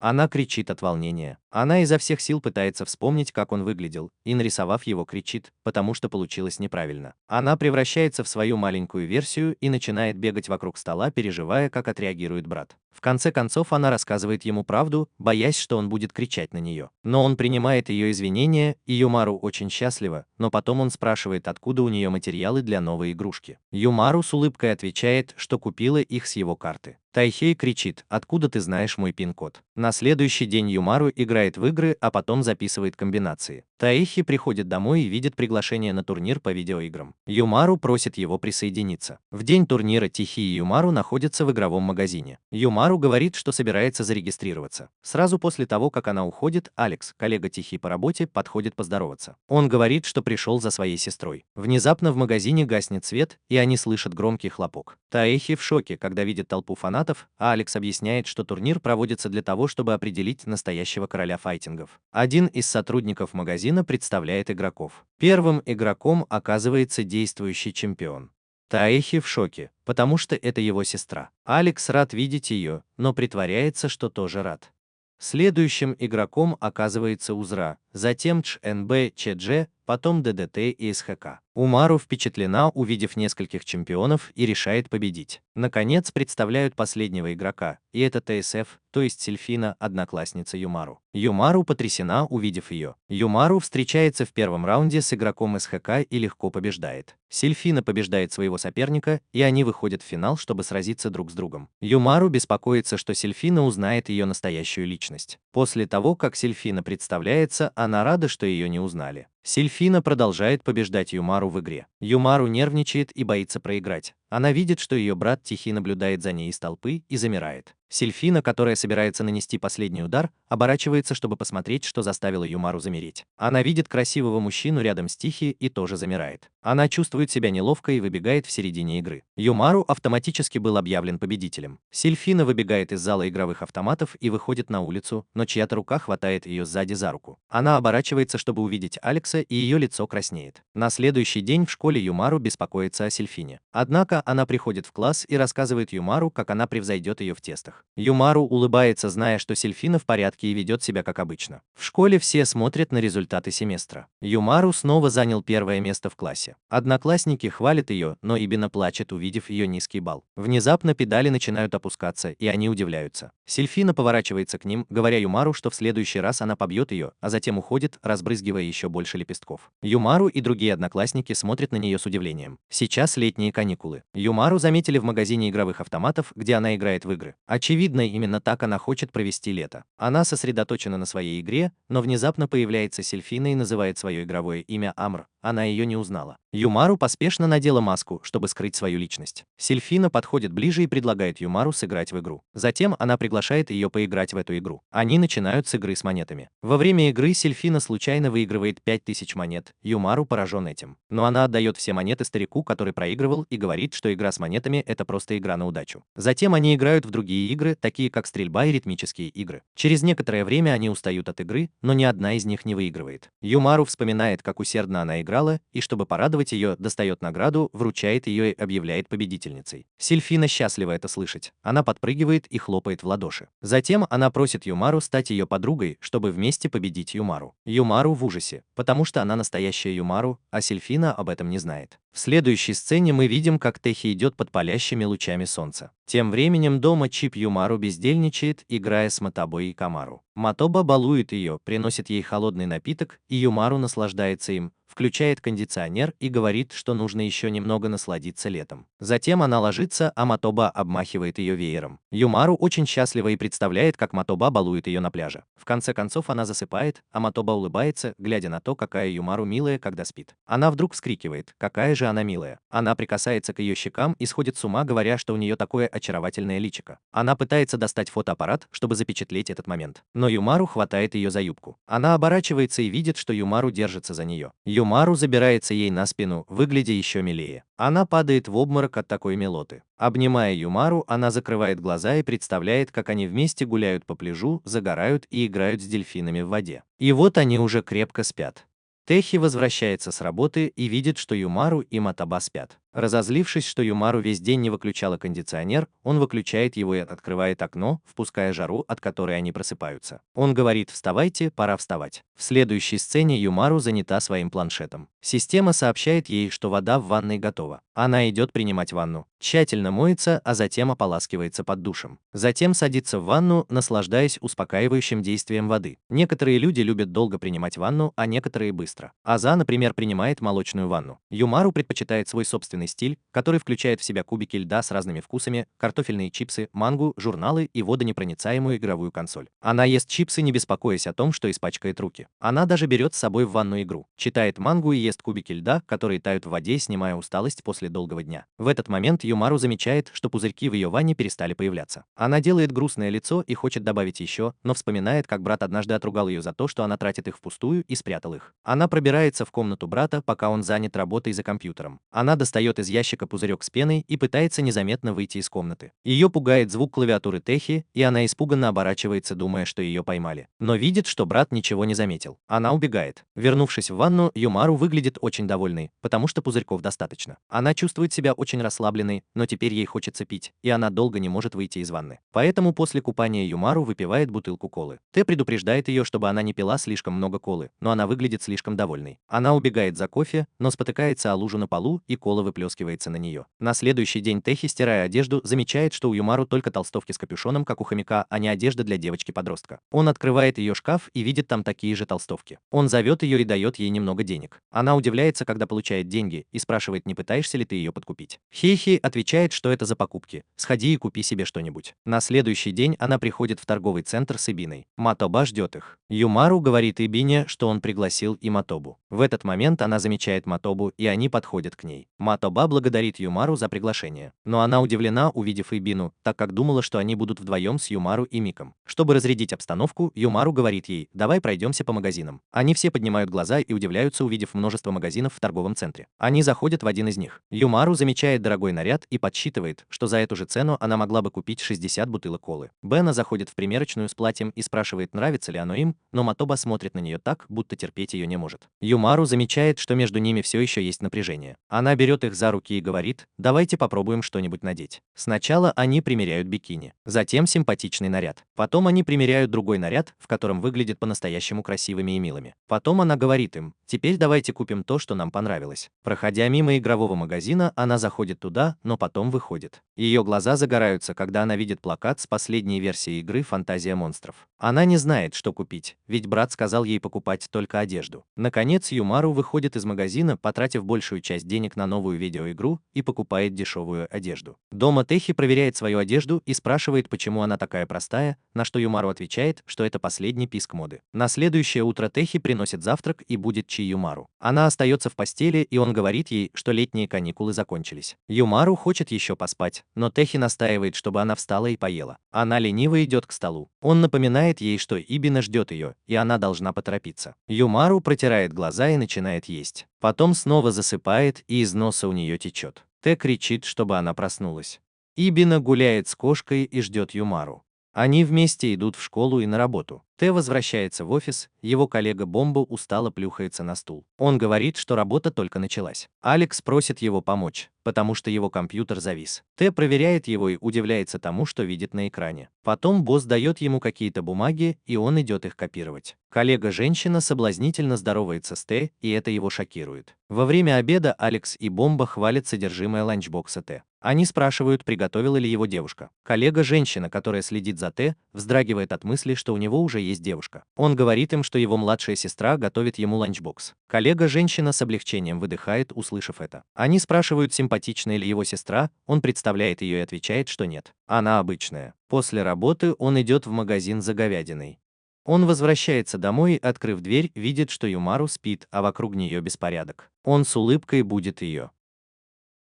Speaker 2: Она кричит от волнения. Она изо всех сил пытается вспомнить, как он выглядел, и, нарисовав его, кричит, потому что получилось неправильно. Она превращается в свою маленькую версию и начинает бегать вокруг стола, переживая, как отреагирует брат. В конце концов, она рассказывает ему правду, боясь, что он будет кричать на нее. Но он принимает ее извинения, и Юмару очень счастлива, но потом он спрашивает, откуда у нее материалы для новой игрушки. Юмару с улыбкой отвечает, что купила их с его карты. Тайхей кричит, откуда ты знаешь мой пин-код? На следующий день Юмару играет в игры, а потом записывает комбинации. Тайхи приходит домой и видит приглашение на турнир по видеоиграм. Юмару просит его присоединиться. В день турнира Тихи и Юмару находятся в игровом магазине. Юмару говорит, что собирается зарегистрироваться. Сразу после того, как она уходит, Алекс, коллега Тихи по работе, подходит поздороваться. Он говорит, что пришел за своей сестрой. Внезапно в магазине гаснет свет, и они слышат громкий хлопок. Таэхи в шоке, когда видит толпу фанатов, а Алекс объясняет, что турнир проводится для того, чтобы определить настоящего короля файтингов. Один из сотрудников магазина представляет игроков. Первым игроком оказывается действующий чемпион. Таэхи в шоке, потому что это его сестра. Алекс рад видеть ее, но притворяется, что тоже рад. Следующим игроком оказывается Узра, затем Чэнбэ Чедже, потом ДДТ и СХК. Юмару впечатлена, увидев нескольких чемпионов, и решает победить. Наконец представляют последнего игрока, и это ТСФ, то есть Сильфина, одноклассница Юмару. Юмару потрясена, увидев ее. Юмару встречается в первом раунде с игроком СХК и легко побеждает. Сильфина побеждает своего соперника, и они выходят в финал, чтобы сразиться друг с другом. Юмару беспокоится, что Сильфина узнает ее настоящую личность. После того, как Сильфина представляется, она рада, что ее не узнали. Сильфина продолжает побеждать Юмару в игре. Юмару нервничает и боится проиграть. Она видит, что ее брат Тихий наблюдает за ней из толпы и замирает. Сильфина, которая собирается нанести последний удар, оборачивается, чтобы посмотреть, что заставило Юмару замереть. Она видит красивого мужчину рядом с Тихи и тоже замирает. Она чувствует себя неловко и выбегает в середине игры. Юмару автоматически был объявлен победителем. Сильфина выбегает из зала игровых автоматов и выходит на улицу, но чья-то рука хватает ее сзади за руку. Она оборачивается, чтобы увидеть Алекса, и ее лицо краснеет. На следующий день в школе Юмару беспокоится о Сильфине. Однако она приходит в класс и рассказывает Юмару, как она превзойдет ее в тестах. Юмару улыбается, зная, что Сильфина в порядке и ведет себя как обычно. В школе все смотрят на результаты семестра. Юмару снова занял первое место в классе. Одноклассники хвалят ее, но Ибина плачет, увидев ее низкий балл. Внезапно педали начинают опускаться, и они удивляются. Сильфина поворачивается к ним, говоря Юмару, что в следующий раз она побьет ее, а затем уходит, разбрызгивая еще больше лепестков. Юмару и другие одноклассники смотрят на нее с удивлением. Сейчас летние каникулы. Юмару заметили в магазине игровых автоматов, где она играет в игры. Очевидно, именно так она хочет провести лето. Она сосредоточена на своей игре, но внезапно появляется Сильфина и называет свое игровое имя Амр. Она ее не узнала. Юмару поспешно надела маску, чтобы скрыть свою личность. Сильфина подходит ближе и предлагает Юмару сыграть в игру. Затем она приглашает ее поиграть в эту игру. Они начинают с игры с монетами. Во время игры Сильфина случайно выигрывает 5000 монет. Юмару поражен этим. Но она отдает все монеты старику, который проигрывал, и говорит, что игра с монетами – это просто игра на удачу. Затем они играют в другие игры, такие как стрельба и ритмические игры. Через некоторое время они устают от игры, но ни одна из них не выигрывает. Юмару вспоминает, как усердно она играла, и чтобы порадовать ее, достает награду, вручает ее и объявляет победительницей. Сильфина счастлива это слышать. Она подпрыгивает и хлопает в ладоши. Затем она просит Юмару стать ее подругой, чтобы вместе победить Юмару. Юмару в ужасе, потому что она настоящая Юмару, а Сильфина об этом не знает. В следующей сцене мы видим, как Техи идет под палящими лучами солнца. Тем временем дома Чип Юмару бездельничает, играя с Мотобо и Камару. Мотобо балует ее, приносит ей холодный напиток, и Юмару наслаждается им, включает кондиционер и говорит, что нужно еще немного насладиться летом. Затем она ложится, а Мотобо обмахивает ее веером. Юмару очень счастлива и представляет, как Мотобо балует ее на пляже. В конце концов она засыпает, а Мотобо улыбается, глядя на то, какая Юмару милая, когда спит. Она вдруг вскрикивает: какая же она милая. Она прикасается к ее щекам и сходит с ума, говоря, что у нее такое очаровательное личико. Она пытается достать фотоаппарат, чтобы запечатлеть этот момент. Но Юмару хватает ее за юбку. Она оборачивается и видит, что Юмару держится за нее. Юмару забирается ей на спину, выглядя еще милее. Она падает в обморок от такой милоты. Обнимая Юмару, она закрывает глаза и представляет, как они вместе гуляют по пляжу, загорают и играют с дельфинами в воде. И вот они уже крепко спят. Техи возвращается с работы и видит, что Юмару и Мотобо спят. Разозлившись, что Юмару весь день не выключала кондиционер, он выключает его и открывает окно, впуская жару, от которой они просыпаются. Он говорит: «Вставайте, пора вставать». В следующей сцене Юмару занята своим планшетом. Система сообщает ей, что вода в ванной готова. Она идет принимать ванну, тщательно моется, а затем ополаскивается под душем. Затем садится в ванну, наслаждаясь успокаивающим действием воды. Некоторые люди любят долго принимать ванну, а некоторые быстро. Аза, например, принимает молочную ванну. Юмару предпочитает свой собственный стиль, который включает в себя кубики льда с разными вкусами, картофельные чипсы, мангу, журналы и водонепроницаемую игровую консоль. Она ест чипсы, не беспокоясь о том, что испачкает руки. Она даже берет с собой в ванну игру, читает мангу и ест кубики льда, которые тают в воде, снимая усталость после долгого дня. В этот момент Юмару замечает, что пузырьки в ее ванне перестали появляться. Она делает грустное лицо и хочет добавить еще, но вспоминает, как брат однажды отругал ее за то, что она тратит их впустую, и спрятал их. Она пробирается в комнату брата, пока он занят работой за компьютером. Она достает достает из ящика пузырек с пеной и пытается незаметно выйти из комнаты. Ее пугает звук клавиатуры Техи, и она испуганно оборачивается, думая, что ее поймали. Но видит, что брат ничего не заметил. Она убегает. Вернувшись в ванну, Юмару выглядит очень довольной, потому что пузырьков достаточно. Она чувствует себя очень расслабленной, но теперь ей хочется пить, и она долго не может выйти из ванны. Поэтому после купания Юмару выпивает бутылку колы. Тэ предупреждает ее, чтобы она не пила слишком много колы, но она выглядит слишком довольной. Она убегает за кофе, но спотыкается о лужу на полу, и кола выплескивается на нее. На следующий день Техи, стирая одежду, замечает, что у Юмару только толстовки с капюшоном, как у хомяка, а не одежда для девочки-подростка. Он открывает ее шкаф и видит там такие же толстовки. Он зовет ее и дает ей немного денег. Она удивляется, когда получает деньги, и спрашивает, не пытаешься ли ты ее подкупить. Хейхи отвечает, что это за покупки. Сходи и купи себе что-нибудь. На следующий день она приходит в торговый центр с Ибиной. Матоба ждет их. Юмару говорит Ибине, что он пригласил и Матобу. В этот момент она замечает Матобу, и они подходят к ней. Матоба благодарит Юмару за приглашение. Но она удивлена, увидев Ибину, так как думала, что они будут вдвоем с Юмару и Миком. Чтобы разрядить обстановку, Юмару говорит ей: давай пройдемся по магазинам. Они все поднимают глаза и удивляются, увидев множество магазинов в торговом центре. Они заходят в один из них. Юмару замечает дорогой наряд и подсчитывает, что за эту же цену она могла бы купить 60 бутылок колы. Бена заходит в примерочную с платьем и спрашивает, нравится ли оно им, но Матоба смотрит на нее так, будто терпеть ее не может. Юмару замечает, что между ними все еще есть напряжение. Она берет их за руки и говорит: давайте попробуем что-нибудь надеть. Сначала они примеряют бикини, затем симпатичный наряд. Потом они примеряют другой наряд, в котором выглядят по-настоящему красивыми и милыми. Потом она говорит им: теперь давайте купим то, что нам понравилось. Проходя мимо игрового магазина, она заходит туда, но потом выходит. Ее глаза загораются, когда она видит плакат с последней версией игры «Фантазия монстров». Она не знает, что купить, ведь брат сказал ей покупать только одежду. Наконец, Юмару выходит из магазина, потратив большую часть денег на новую видеоигру, и покупает дешевую одежду. Дома Техи проверяет свою одежду и спрашивает, почему она такая простая, на что Юмару отвечает, что это последний писк моды. На следующее утро Техи приносит завтрак и будет чай Юмару. Она остается в постели, и он говорит ей, что летние каникулы закончились. Юмару хочет еще поспать, но Техи настаивает, чтобы она встала и поела. Она лениво идет к столу. Он напоминает ей, что Ибина ждет ее, и она должна поторопиться. Юмару протирает глаза и начинает есть. Потом снова засыпает, и из носа у нее течет. Тэ кричит, чтобы она проснулась. Ибина гуляет с кошкой и ждет Юмару. Они вместе идут в школу и на работу. Тэ возвращается в офис, его коллега Бомба устало плюхается на стул. Он говорит, что работа только началась. Алекс просит его помочь, потому что его компьютер завис. Тэ проверяет его и удивляется тому, что видит на экране. Потом босс дает ему какие-то бумаги, и он идет их копировать. Коллега-женщина соблазнительно здоровается с Тэ, и это его шокирует. Во время обеда Алекс и Бомба хвалят содержимое ланчбокса Тэ. Они спрашивают, приготовила ли его девушка. Коллега-женщина, которая следит за Тэ, вздрагивает от мысли, что у него уже есть девушка. Он говорит им, что его младшая сестра готовит ему ланчбокс. Коллега-женщина с облегчением выдыхает, услышав это. Они спрашивают, симпатичная ли его сестра, он представляет ее и отвечает, что нет. Она обычная. После работы он идет в магазин за говядиной. Он возвращается домой и, открыв дверь, видит, что Юмару спит, а вокруг нее беспорядок. Он с улыбкой будит ее.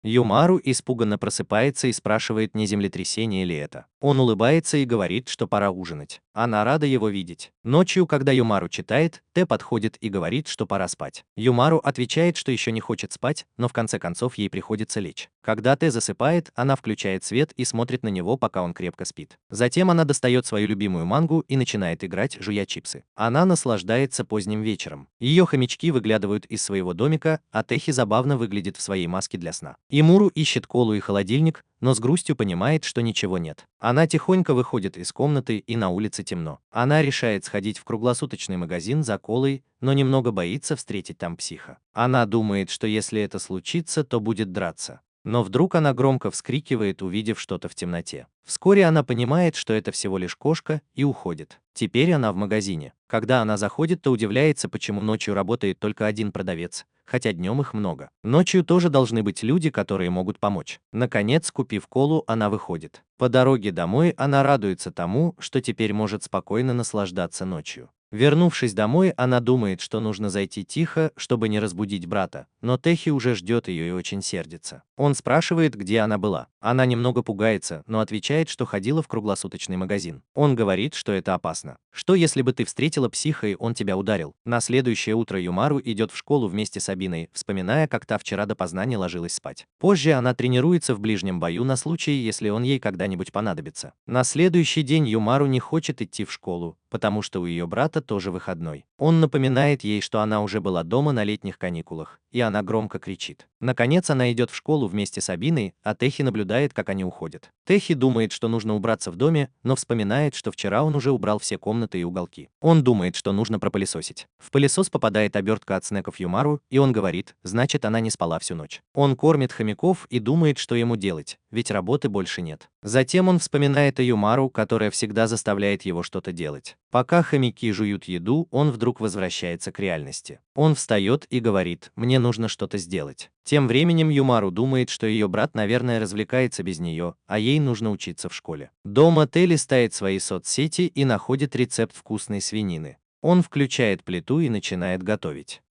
Speaker 2: Юмару испуганно просыпается и спрашивает, не землетрясение ли это. Он улыбается и говорит, что пора ужинать. Она рада его видеть. Ночью, когда Юмару читает, Тэ подходит и говорит, что пора спать. Юмару отвечает, что еще не хочет спать, но в конце концов ей приходится лечь. Когда Тэ засыпает, она включает свет и смотрит на него, пока он крепко спит. Затем она достает свою любимую мангу и начинает играть, жуя чипсы. Она наслаждается поздним вечером. Ее хомячки выглядывают из своего домика, а Техи забавно выглядит в своей маске для сна. Имуру ищет колу и холодильник, но с грустью понимает, что ничего нет. Она тихонько выходит из комнаты, и на улице темно. Она решает сходить в круглосуточный магазин за колой, но немного боится встретить там психа. Она думает, что если это случится, то будет драться. Но вдруг она громко вскрикивает, увидев что-то в темноте. Вскоре она понимает, что это всего лишь кошка, и уходит. Теперь она в магазине. Когда она заходит, то удивляется, почему ночью работает только один продавец, хотя днем их много. Ночью тоже должны быть люди, которые могут помочь. Наконец, купив колу, она выходит. По дороге домой она радуется тому, что теперь может спокойно наслаждаться ночью. Вернувшись домой, она думает, что нужно зайти тихо, чтобы не разбудить брата, но Тэхи уже ждет ее и очень сердится. Он спрашивает, где она была. Она немного пугается, но отвечает, что ходила в круглосуточный магазин. Он говорит, что это опасно. Что если бы ты встретила психа и он тебя ударил? На следующее утро Юмару идет в школу вместе с Абиной, вспоминая, как та вчера допоздна не ложилась спать. Позже она тренируется в ближнем бою на случай, если он ей когда-нибудь понадобится. На следующий день Юмару не хочет идти в школу, потому что у ее брата тоже выходной. Он напоминает ей, что она уже была дома на летних каникулах, и она громко кричит. Наконец она идет в школу вместе с Абиной, а Тэхи наблюдает, как они уходят. Тэхи думает, что нужно убраться в доме, но вспоминает, что вчера он уже убрал все комнаты и уголки. Он думает, что нужно пропылесосить. В пылесос попадает обертка от снеков Юмару, и он говорит, значит, она не спала всю ночь. Он кормит хомяков и думает, что ему делать, ведь работы больше нет. Затем он вспоминает о Юмару, которая всегда заставляет его что-то делать. Пока хомяки жуют еду, он вдруг возвращается к реальности. Он встает и говорит, мне нужно что-то сделать. Тем временем Юмару думает, что ее брат, наверное, развлекается без нее, а ей нужно учиться в школе. Дома Тэ листает свои соцсети и находит рецепт вкусной свинины. Он включает плиту и начинает готовить.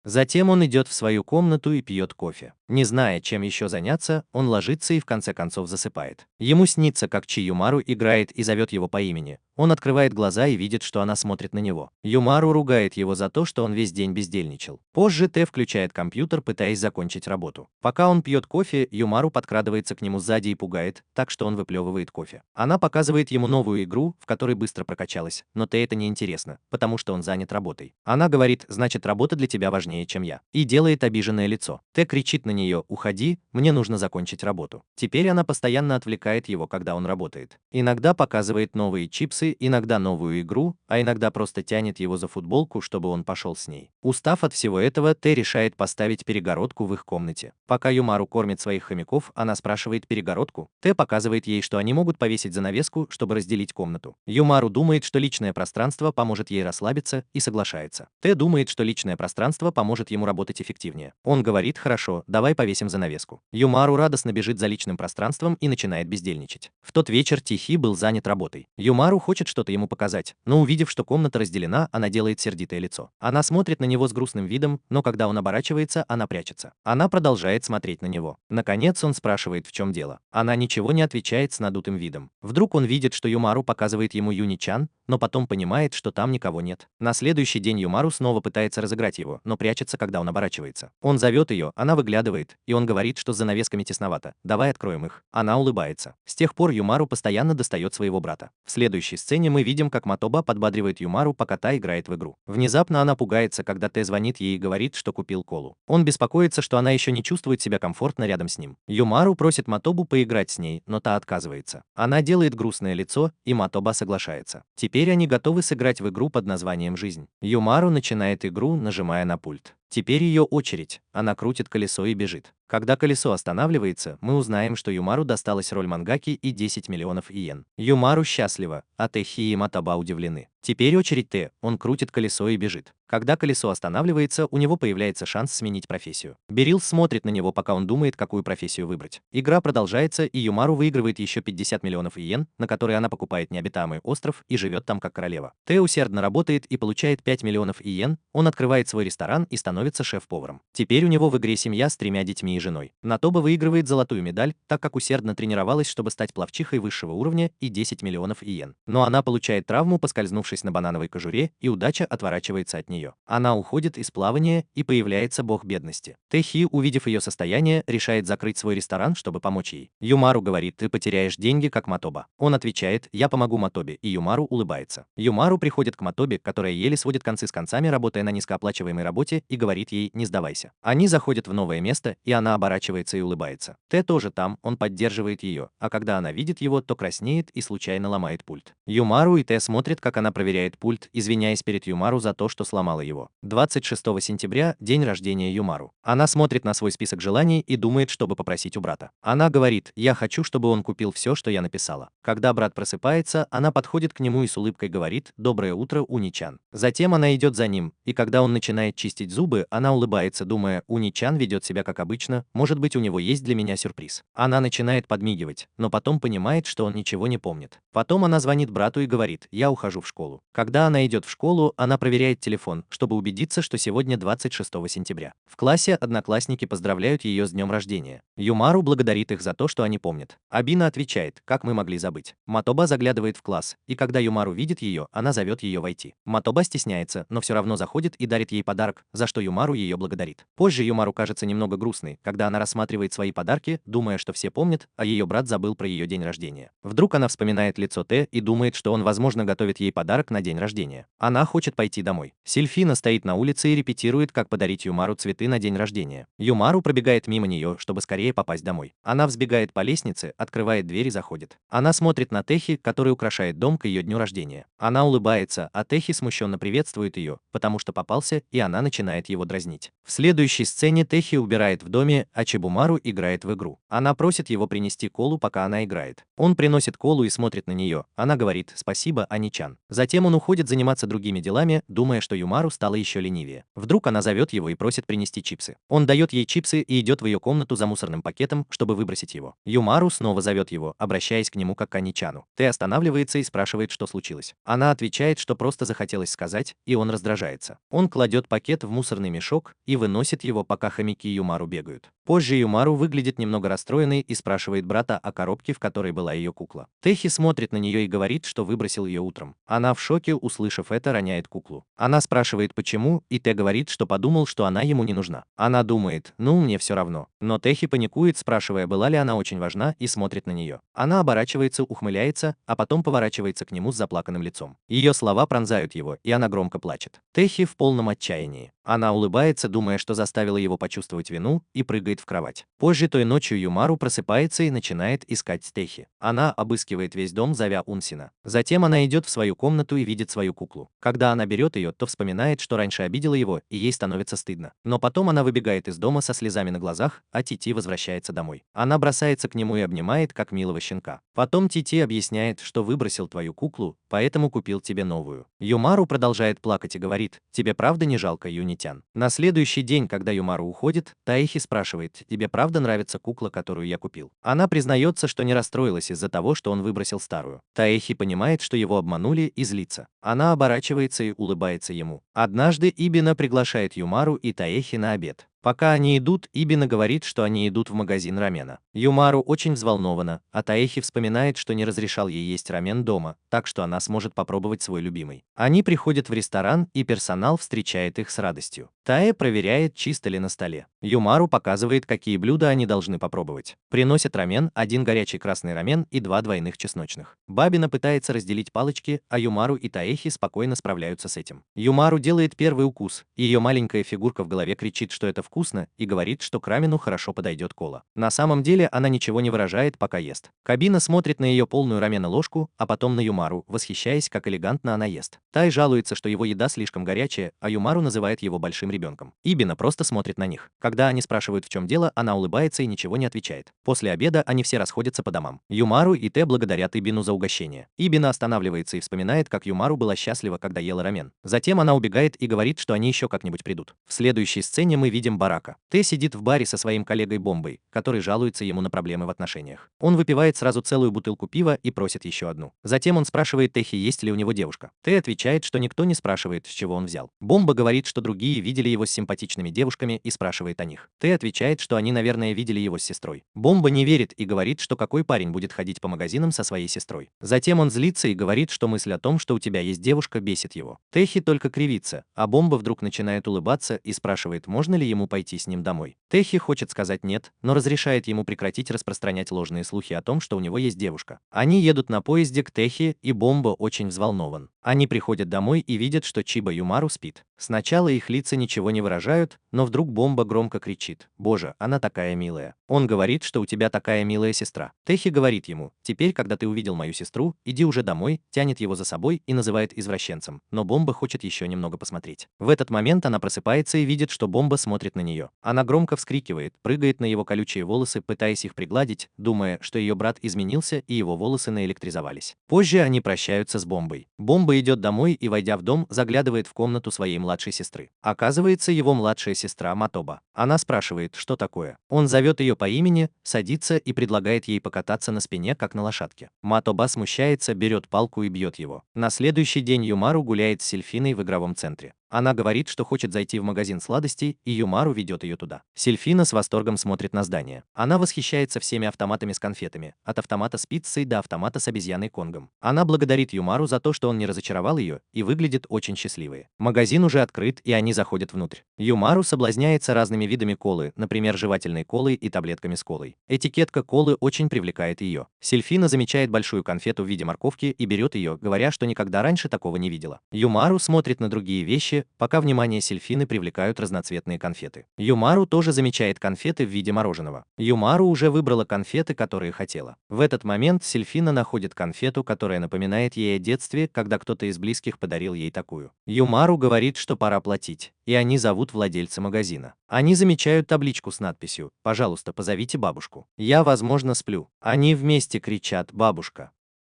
Speaker 2: Затем он идет в свою комнату и пьет кофе. Не зная, чем еще заняться, он ложится и в конце концов засыпает. Ему снится, как Чи Юмару играет и зовет его по имени. Он открывает глаза и видит, что она смотрит на него. Юмару ругает его за то, что он весь день бездельничал. Позже Тэ включает компьютер, пытаясь закончить работу. Пока он пьет кофе, Юмару подкрадывается к нему сзади и пугает, так что он выплевывает кофе. Она показывает ему новую игру, в которой быстро прокачалась, но Тэ это не интересно, потому что он занят работой. Она говорит, значит, работа для тебя важнее, чем я. И делает обиженное лицо. Тэ кричит на нее, уходи, мне нужно закончить работу. Теперь она постоянно отвлекает его, когда он работает. Иногда показывает новые чипсы, иногда новую игру, а иногда просто тянет его за футболку, чтобы он пошел с ней. Устав от всего этого, Тэ решает поставить перегородку в их комнате. Пока Юмару кормит своих хомяков, она спрашивает перегородку. Тэ показывает ей, что они могут повесить занавеску, чтобы разделить комнату. Юмару думает, что личное пространство поможет ей расслабиться, и соглашается. Тэ думает, что личное пространство поможет ему работать эффективнее. Он говорит, хорошо, давай повесим занавеску. Юмару радостно бежит за личным пространством и начинает бездельничать. В тот вечер Тихи был занят работой. Юмару хочет что-то ему показать, но увидев, что комната разделена, она делает сердитое лицо. Она смотрит на него с грустным видом, но когда он оборачивается, она прячется. Она продолжает смотреть на него. Наконец он спрашивает, в чем дело. Она ничего не отвечает с надутым видом. Вдруг он видит, что Юмару показывает ему Юни-чан, но потом понимает, что там никого нет. На следующий день Юмару снова пытается разыграть его, но прячется, когда он оборачивается. Он зовет ее, она выглядывает, и он говорит, что с занавесками тесновато. Давай откроем их. Она улыбается. С тех пор Юмару постоянно достает своего брата. В следующей сцене мы видим, как Матоба подбадривает Юмару, пока та играет в игру. Внезапно она пугается, когда Тэ звонит ей и говорит, что купил колу. Он беспокоится, что она еще не чувствует себя комфортно рядом с ним. Юмару просит Матобу поиграть с ней, но та отказывается. Она делает грустное лицо, и Матоба соглашается. Теперь они готовы сыграть в игру под названием «Жизнь». Юмару начинает игру, нажимая на пульт. Теперь ее очередь. Она крутит колесо и бежит. Когда колесо останавливается, мы узнаем, что Юмару досталась роль мангаки и 10 миллионов иен. Юмару счастлива, а Тэхи и Матоба удивлены. Теперь очередь Тэ, он крутит колесо и бежит. Когда колесо останавливается, у него появляется шанс сменить профессию. Берил смотрит на него, пока он думает, какую профессию выбрать. Игра продолжается, и Юмару выигрывает еще 50 миллионов иен, на которые она покупает необитаемый остров и живет там как королева. Тэ усердно работает и получает 5 миллионов иен, он открывает свой ресторан и становится шеф-поваром. Теперь у него в игре семья с 3 детьми и женой. Натоба выигрывает золотую медаль, так как усердно тренировалась, чтобы стать пловчихой высшего уровня, и 10 миллионов иен. Но она получает травму, поскользнувшись на банановой кожуре, и удача отворачивается от нее. Она уходит из плавания, и появляется бог бедности. Тэхи, увидев ее состояние, решает закрыть свой ресторан, чтобы помочь ей. Юмару говорит, ты потеряешь деньги, как Матоба. Он отвечает, я помогу Матобе, и Юмару улыбается. Юмару приходит к Матобе, которая еле сводит концы с концами, работая на низкооплачиваемой работе, и говорит ей, не сдавайся. Они заходят в новое место, и она оборачивается и улыбается. Тэ тоже там, он поддерживает ее, а когда она видит его, то краснеет и случайно ломает пульт. Юмару и Тэ смотрят, как она проверяет пульт, извиняясь перед Юмару за то, что сломала его. 26 сентября – день рождения Юмару. Она смотрит на свой список желаний и думает, чтобы попросить у брата. Она говорит, я хочу, чтобы он купил все, что я написала. Когда брат просыпается, она подходит к нему и с улыбкой говорит, доброе утро, Уни-чан. Затем она идет за ним, и когда он начинает чистить зубы, она улыбается, думая, Уни-чан ведет себя как обычно, Отлично, может быть, у него есть для меня сюрприз. Она начинает подмигивать, но потом понимает, что он ничего не помнит. Потом она звонит брату и говорит: «Я ухожу в школу». Когда она идет в школу, она проверяет телефон, чтобы убедиться, что сегодня 26 сентября. В классе одноклассники поздравляют ее с днем рождения. Юмару благодарит их за то, что они помнят. Абина отвечает: «Как мы могли забыть?». Матоба заглядывает в класс, и когда Юмару видит ее, она зовет ее войти. Матоба стесняется, но все равно заходит и дарит ей подарок, за что Юмару ее благодарит. Позже Юмару кажется немного грустной, когда она рассматривает свои подарки, думая, что все помнят, а ее брат забыл про ее день рождения. Вдруг она вспоминает лицо Т и думает, что он, возможно, готовит ей подарок на день рождения. Она хочет пойти домой. Сильфина стоит на улице и репетирует, как подарить Юмару цветы на день рождения. Юмару пробегает мимо нее, чтобы скорее попасть домой. Она взбегает по лестнице, открывает дверь и заходит. Она смотрит на Техи, который украшает дом к ее дню рождения. Она улыбается, а Техи смущенно приветствует ее, потому что попался, и она начинает его дразнить. В следующей сцене Техи убирает в доме, а Чебумару играет в игру. Она просит его принести колу, пока она играет. Он приносит колу и смотрит на нее. Она говорит: «Спасибо, Аничан». Затем он уходит заниматься другими делами, думая, что Юмару стала еще ленивее. Вдруг она зовет его и просит принести чипсы. Он дает ей чипсы и идет в ее комнату за мусорным пакетом, чтобы выбросить его. Юмару снова зовет его, обращаясь к нему как к Аничану. Т останавливается и спрашивает, что случилось. Она отвечает, что просто захотелось сказать, и он раздражается. Он кладет пакет в мусорный мешок и выносит его, пока хомяки Юмару бегают. Позже Юмару выглядит немного расстроенной и спрашивает брата о коробке, в которой была ее кукла. Техи смотрит на нее и говорит, что выбросил ее утром. Она в шоке, услышав это, роняет куклу. Она спрашивает, почему, и Т говорит, что подумал, что она ему не нужна. Она думает: «Ну, мне все равно». Но Техи паникует, спрашивая, была ли она очень важна, и смотрит на нее. Она оборачивается, ухмыляется, а потом поворачивается к нему с заплаканным лицом. Ее слова пронзают его, и она громко плачет. Техи в полном отчаянии. Она улыбается, думая, что заставила его почувствовать вину, и прыгает в кровать. Позже той ночью Юмару просыпается и начинает искать Техи. Она обыскивает весь дом, зовя Унсина. Затем она идет в свою комнату и видит свою куклу. Когда она берет ее, то вспоминает, что раньше обидела его, и ей становится стыдно. Но потом она выбегает из дома со слезами на глазах, а Тити возвращается домой. Она бросается к нему и обнимает, как милого щенка. Потом Тити объясняет, что выбросил твою куклу, поэтому купил тебе новую. Юмару продолжает плакать и говорит: «Тебе правда не жалко, Юнитян?» На следующий день, когда Юмару уходит, Таихи спрашивает: «Тебе правда нравится кукла, которую я купил?» Она признается, что не расстроилась из-за того, что он выбросил старую. Таихи понимает, что его обманули, и злится. Она оборачивается и улыбается ему. Однажды Ибина приглашает Юмару и Таихи на обед. Пока они идут, Ибина говорит, что они идут в магазин рамена. Юмару очень взволнована, а Таэхи вспоминает, что не разрешал ей есть рамен дома, так что она сможет попробовать свой любимый. Они приходят в ресторан, и персонал встречает их с радостью. Таэ проверяет, чисто ли на столе. Юмару показывает, какие блюда они должны попробовать. Приносят рамен, 1 горячий красный рамен и 2 двойных чесночных. Бабина пытается разделить палочки, а Юмару и Таэхи спокойно справляются с этим. Юмару делает первый укус, и ее маленькая фигурка в голове кричит, что это вкусно, и говорит, что к рамену хорошо подойдет кола. На самом деле она ничего не выражает, пока ест. Кабина смотрит на ее полную рамена ложку, а потом на Юмару, восхищаясь, как элегантно она ест. Тай жалуется, что его еда слишком горячая, а Юмару называет его большим ребенком. Ибина просто смотрит на них. Когда они спрашивают, в чем дело, она улыбается и ничего не отвечает. После обеда они все расходятся по домам. Юмару и Т благодарят Ибину за угощение. Ибина останавливается и вспоминает, как Юмару была счастлива, когда ела рамен. Затем она убегает и говорит, что они еще как-нибудь придут. В следующей сцене мы видим Барака. Т сидит в баре со своим коллегой Бомбой, который жалуется ему на проблемы в отношениях. Он выпивает сразу целую бутылку пива и просит еще одну. Затем он спрашивает Техи, есть ли у него девушка. Т отвечает, что никто не спрашивает, с чего он взял. Бомба говорит, что другие видели его с симпатичными девушками, и спрашивает о них. Т отвечает, что они, наверное, видели его с сестрой. Бомба не верит и говорит, что какой парень будет ходить по магазинам со своей сестрой. Затем он злится и говорит, что мысль о том, что у тебя есть девушка, бесит его. Техи только кривится, а Бомба вдруг начинает улыбаться и спрашивает, можно ли ему пойти с ним домой. Техи хочет сказать нет, но разрешает ему прекратить распространять ложные слухи о том, что у него есть девушка. Они едут на поезде к Техи, и Бомба очень взволнован. Они приходят домой и видят, что Чиба Юмару спит. Сначала их лица ничего не выражают, но вдруг Бомба громко кричит: «Боже, она такая милая». Он говорит, что у тебя такая милая сестра. Техи говорит ему: «Теперь, когда ты увидел мою сестру, иди уже домой», тянет его за собой и называет извращенцем, но Бомба хочет еще немного посмотреть. В этот момент она просыпается и видит, что Бомба смотрит смотрит на нее. Она громко вскрикивает, прыгает на его колючие волосы, пытаясь их пригладить, думая, что ее брат изменился и его волосы наэлектризовались. Позже они прощаются с Бомбой. Бомба идет домой и, войдя в дом, заглядывает в комнату своей младшей сестры. Оказывается, его младшая сестра Матоба. Она спрашивает, что такое. Он зовет ее по имени, садится и предлагает ей покататься на спине, как на лошадке. Матоба смущается, берет палку и бьет его. На следующий день Юмару гуляет с Сильфиной в игровом центре. Она говорит, что хочет зайти в магазин сладостей, и Юмару ведет ее туда. Сильфина с восторгом смотрит на здание. Она восхищается всеми автоматами с конфетами, от автомата с пиццей до автомата с обезьяной Конгом. Она благодарит Юмару за то, что он не разочаровал ее, и выглядит очень счастливой. Магазин уже открыт, и они заходят внутрь. Юмару соблазняется разными видами колы, например, жевательной колой и таблетками с колой. Этикетка колы очень привлекает ее. Сильфина замечает большую конфету в виде морковки и берет ее, говоря, что никогда раньше такого не видела. Юмару смотрит на другие вещи, пока внимание Сильфины привлекают разноцветные конфеты. Юмару тоже замечает конфеты в виде мороженого. Юмару уже выбрала конфеты, которые хотела. В этот момент Сильфина находит конфету, которая напоминает ей о детстве, когда кто-то из близких подарил ей такую. Юмару говорит, что пора платить, и они зовут владельца магазина. Они замечают табличку с надписью «Пожалуйста, позовите бабушку. Я, возможно, сплю». Они вместе кричат «Бабушка».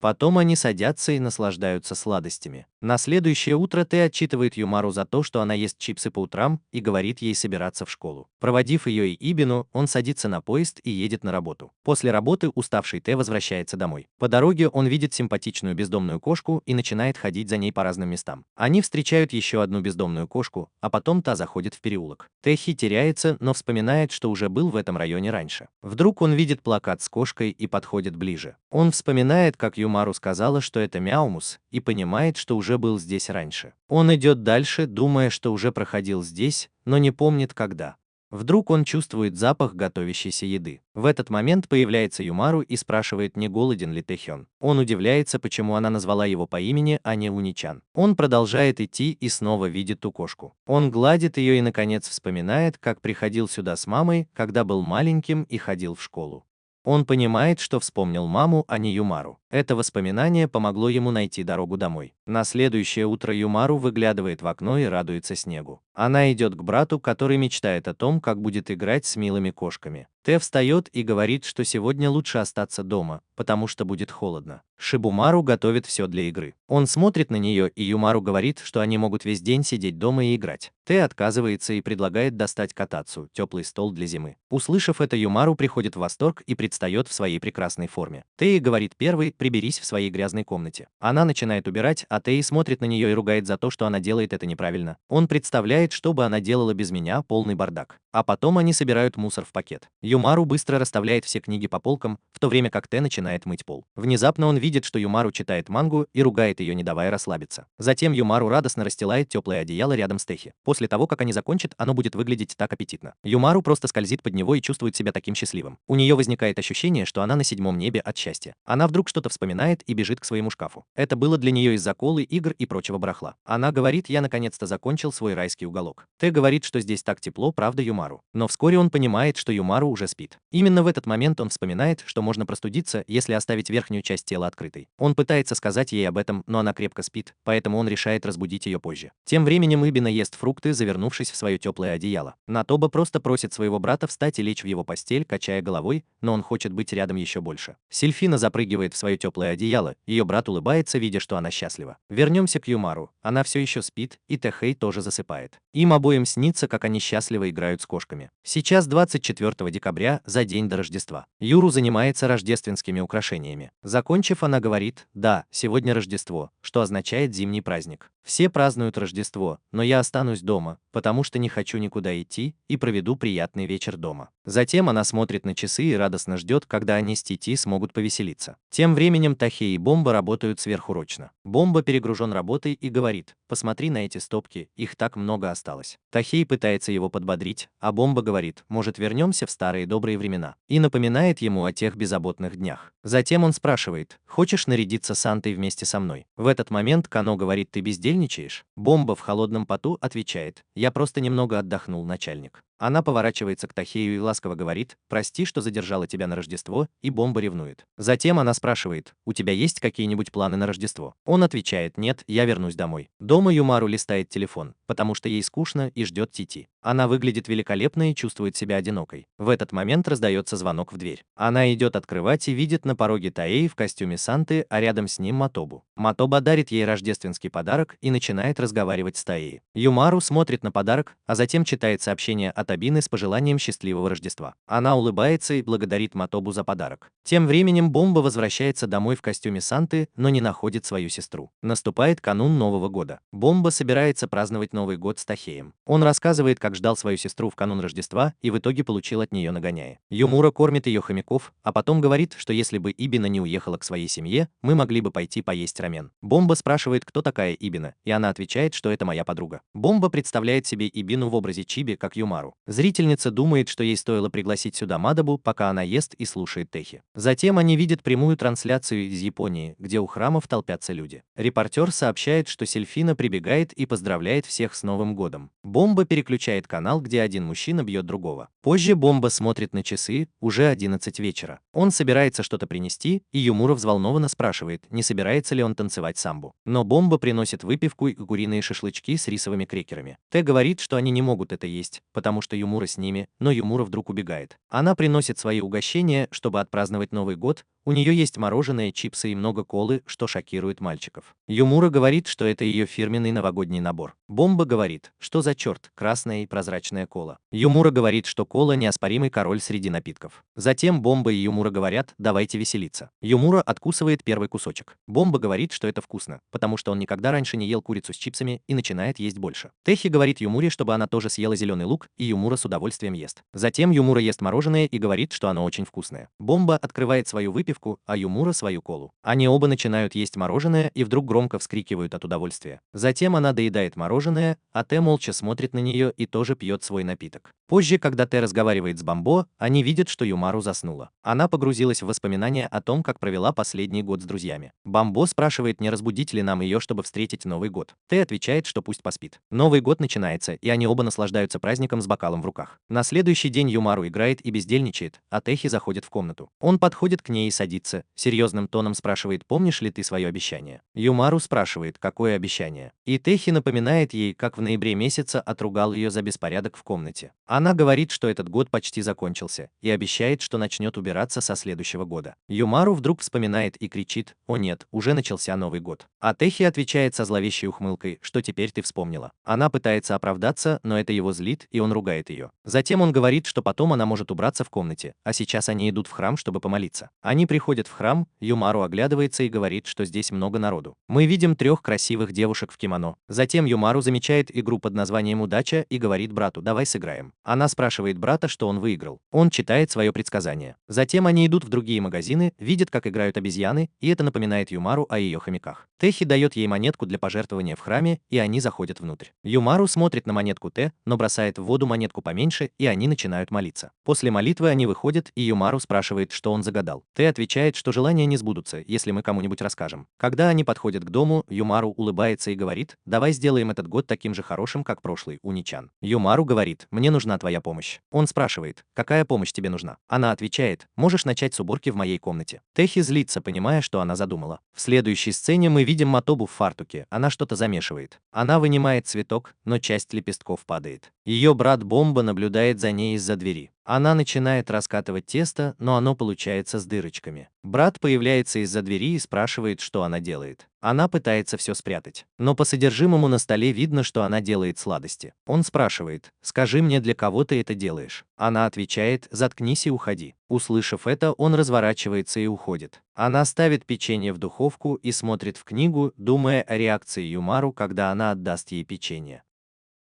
Speaker 2: Потом они садятся и наслаждаются сладостями. На следующее утро Тэ отчитывает Юмару за то, что она ест чипсы по утрам, и говорит ей собираться в школу. Проводив ее и Ибину, он садится на поезд и едет на работу. После работы уставший Тэ возвращается домой. По дороге он видит симпатичную бездомную кошку и начинает ходить за ней по разным местам. Они встречают еще одну бездомную кошку, а потом та заходит в переулок. Тэхи теряется, но вспоминает, что уже был в этом районе раньше. Вдруг он видит плакат с кошкой и подходит ближе. Он вспоминает, как Юмару сказала, что это Мяумус, и понимает, что уже был здесь раньше. Он идет дальше, думая, что уже проходил здесь, но не помнит когда. Вдруг он чувствует запах готовящейся еды. В этот момент появляется Юмару и спрашивает, не голоден ли Тэхён. Он удивляется, почему она назвала его по имени, а не Уничан. Он продолжает идти и снова видит ту кошку. Он гладит ее и, наконец, вспоминает, как приходил сюда с мамой, когда был маленьким и ходил в школу. Он понимает, что вспомнил маму, а не Юмару. Это воспоминание помогло ему найти дорогу домой. На следующее утро Юмару выглядывает в окно и радуется снегу. Она идет к брату, который мечтает о том, как будет играть с милыми кошками. Тэ встает и говорит, что сегодня лучше остаться дома, потому что будет холодно. Шибумару готовит все для игры. Он смотрит на нее, и Юмару говорит, что они могут весь день сидеть дома и играть. Тэ отказывается и предлагает достать катацу, теплый стол для зимы. Услышав это, Юмару приходит в восторг и предстает в своей прекрасной форме. Тэ говорит первый: приберись в своей грязной комнате. Она начинает убирать, а Тэ смотрит на нее и ругает за то, что она делает это неправильно. Он представляет, что бы она делала без меня, полный бардак. А потом они собирают мусор в пакет. Юмару быстро расставляет все книги по полкам, в то время как Тэ начинает мыть пол. Внезапно он видит, что Юмару читает мангу и ругает ее, не давая расслабиться. Затем Юмару радостно расстилает теплое одеяло рядом с Тэхи. После того, как они закончат, оно будет выглядеть так аппетитно. Юмару просто скользит под него и чувствует себя таким счастливым. У нее возникает ощущение, что она на 7-м небе от счастья. Она вдруг что-то вспоминает и бежит к своему шкафу. Это было для нее из-за колы, игр и прочего барахла. Она говорит: я наконец-то закончил свой райский уголок. Тэ говорит, что здесь так тепло, правда, Юмару? Но вскоре он понимает, что Юмару уже спит. Именно в этот момент он вспоминает, что можно простудиться, если оставить верхнюю часть тела открытой. Он пытается сказать ей об этом, но она крепко спит, поэтому он решает разбудить ее позже. Тем временем Ибина ест фрукты, завернувшись в свое теплое одеяло. Натоба просто просит своего брата встать и лечь в его постель, качая головой, но он хочет быть рядом еще больше. Сильфина запрыгивает в свое теплое одеяло, ее брат улыбается, видя, что она счастлива. Вернемся к Юмару. Она все еще спит, и Тэхэй тоже засыпает. Им обоим снится, как они счастливо играют с кошками. Сейчас 24 декабря, за день до Рождества. Юру занимается рождественскими украшениями. Закончив, она говорит: да, сегодня Рождество, что означает зимний праздник. Все празднуют Рождество, но я останусь дома, потому что не хочу никуда идти, и проведу приятный вечер дома. Затем она смотрит на часы и радостно ждет, когда они с Тити смогут повеселиться. Тем временем Тахей и Бомба работают сверхурочно. Бомба перегружен работой и говорит: посмотри на эти стопки, их так много осталось. Тахей пытается его подбодрить, а Бомба говорит: может, вернемся в старые добрые времена, и напоминает ему о тех беззаботных днях. Затем он спрашивает: хочешь нарядиться Сантой вместе со мной? В этот момент Кано говорит: ты бездельничаешь? Бомба в холодном поту отвечает: я просто немного отдохнул, начальник. Она поворачивается к Тахею и ласково говорит: прости, что задержала тебя на Рождество, и Бомба ревнует. Затем она спрашивает: у тебя есть какие-нибудь планы на Рождество? Он отвечает: нет, я вернусь домой. Дома Юмару листает телефон, потому что ей скучно и ждет Тити. Она выглядит великолепно и чувствует себя одинокой. В этот момент раздается звонок в дверь. Она идет открывать и видит на пороге Таэй в костюме Санты, а рядом с ним Матобу. Матоба дарит ей рождественский подарок и начинает разговаривать с Таэй. Юмару смотрит на подарок, а затем читает сообщение от Абины с пожеланием счастливого Рождества. Она улыбается и благодарит Матобу за подарок. Тем временем Бомба возвращается домой в костюме Санты, но не находит свою сестру. Наступает канун Нового года. Бомба собирается праздновать Новый год с Тахеем. Он рассказывает, как ждал свою сестру в канун Рождества и в итоге получил от нее нагоняя. Юмура кормит ее хомяков, а потом говорит, что если бы Ибина не уехала к своей семье, мы могли бы пойти поесть рамен. Бомба спрашивает, кто такая Ибина, и она отвечает, что это моя подруга. Бомба представляет себе Ибину в образе Чиби, как Юмару. Зрительница думает, что ей стоило пригласить сюда Мадабу, пока она ест и слушает Техи. Затем они видят прямую трансляцию из Японии, где у храмов толпятся люди. Репортер сообщает, что Сельфина прибегает и поздравляет всех с Новым годом. Бомба переключает канал, где один мужчина бьет другого. Позже Бомба смотрит на часы, уже 11 вечера. Он собирается что-то принести, и Юмура взволнованно спрашивает, не собирается ли он танцевать самбу. Но Бомба приносит выпивку и куриные шашлычки с рисовыми крекерами. Тэ говорит, что они не могут это есть, потому что Юмура с ними, но Юмура вдруг убегает. Она приносит свои угощения, чтобы отпраздновать Новый год. У нее есть мороженое, чипсы и много колы, что шокирует мальчиков. Юмура говорит, что это ее фирменный новогодний набор. Бомба говорит, что за черт, красная и прозрачная кола. Юмура говорит, что кола неоспоримый король среди напитков. Затем Бомба и Юмура говорят, давайте веселиться. Юмура откусывает первый кусочек. Бомба говорит, что это вкусно, потому что он никогда раньше не ел курицу с чипсами и начинает есть больше. Техи говорит Юмуре, чтобы она тоже съела зеленый лук, и Юмура с удовольствием ест. Затем Юмура ест мороженое и говорит, что оно очень вкусное. Бомба открывает свою выпивку, а Юмура свою колу. Они оба начинают есть мороженое и вдруг громко вскрикивают от удовольствия. Затем она доедает мороженое, а Тэ молча смотрит на нее и тоже пьет свой напиток. Позже, когда Тэ разговаривает с Бамбо, они видят, что Юмару заснула. Она погрузилась в воспоминания о том, как провела последний год с друзьями. Бамбо спрашивает, не разбудить ли нам ее, чтобы встретить Новый год. Тэ отвечает, что пусть поспит. Новый год начинается, и они оба наслаждаются праздником с бокалом в руках. На следующий день Юмару играет и бездельничает, а Техи заходит в комнату. Он подходит к ней и садится, серьезным тоном спрашивает, помнишь ли ты свое обещание? Юмару спрашивает, какое обещание? И Техи напоминает ей, как в ноябре месяце отругал ее за беспорядок в комнате. Она говорит, что этот год почти закончился, и обещает, что начнет убираться со следующего года. Юмару вдруг вспоминает и кричит, о нет, уже начался Новый год. А Техи отвечает со зловещей ухмылкой, что теперь ты вспомнила. Она пытается оправдаться, но это его злит, и он ругает ее. Затем он говорит, что потом она может убраться в комнате, а сейчас они идут в храм, чтобы помолиться. Они приходят в храм, Юмару оглядывается и говорит, что здесь много народу. Мы видим 3 красивых девушек в кимоно. Затем Юмару замечает игру под названием «Удача» и говорит брату, давай сыграем. Она спрашивает брата, что он выиграл. Он читает свое предсказание. Затем они идут в другие магазины, видят, как играют обезьяны, и это напоминает Юмару о ее хомяках. Техи дает ей монетку для пожертвования в храме, и они заходят внутрь. Юмару смотрит на монетку Тэ, но бросает в воду монетку поменьше, и они начинают молиться. После молитвы они выходят, и Юмару спрашивает, что он загадал. Тэ отвечает, что желания не сбудутся, если мы кому-нибудь расскажем. Когда они подходят к дому, Юмару улыбается и говорит, давай сделаем этот год таким же хорошим, как прошлый, Уничан. Юмару говорит, мне нужна твоя помощь. Он спрашивает, какая помощь тебе нужна? Она отвечает, можешь начать с уборки в моей комнате. Техи злится, понимая, что она задумала. В следующей сцене мы видим Матобу в фартуке, она что-то замешивает. Она вынимает цветок, но часть лепестков падает. Ее брат Бомба наблюдает за ней из-за двери. Она начинает раскатывать тесто, но оно получается с дырочками. Брат появляется из-за двери и спрашивает, что она делает. Она пытается все спрятать. Но по содержимому на столе видно, что она делает сладости. Он спрашивает, скажи мне, для кого ты это делаешь? Она отвечает, заткнись и уходи. Услышав это, он разворачивается и уходит. Она ставит печенье в духовку и смотрит в книгу, думая о реакции Юмару, когда она отдаст ей печенье.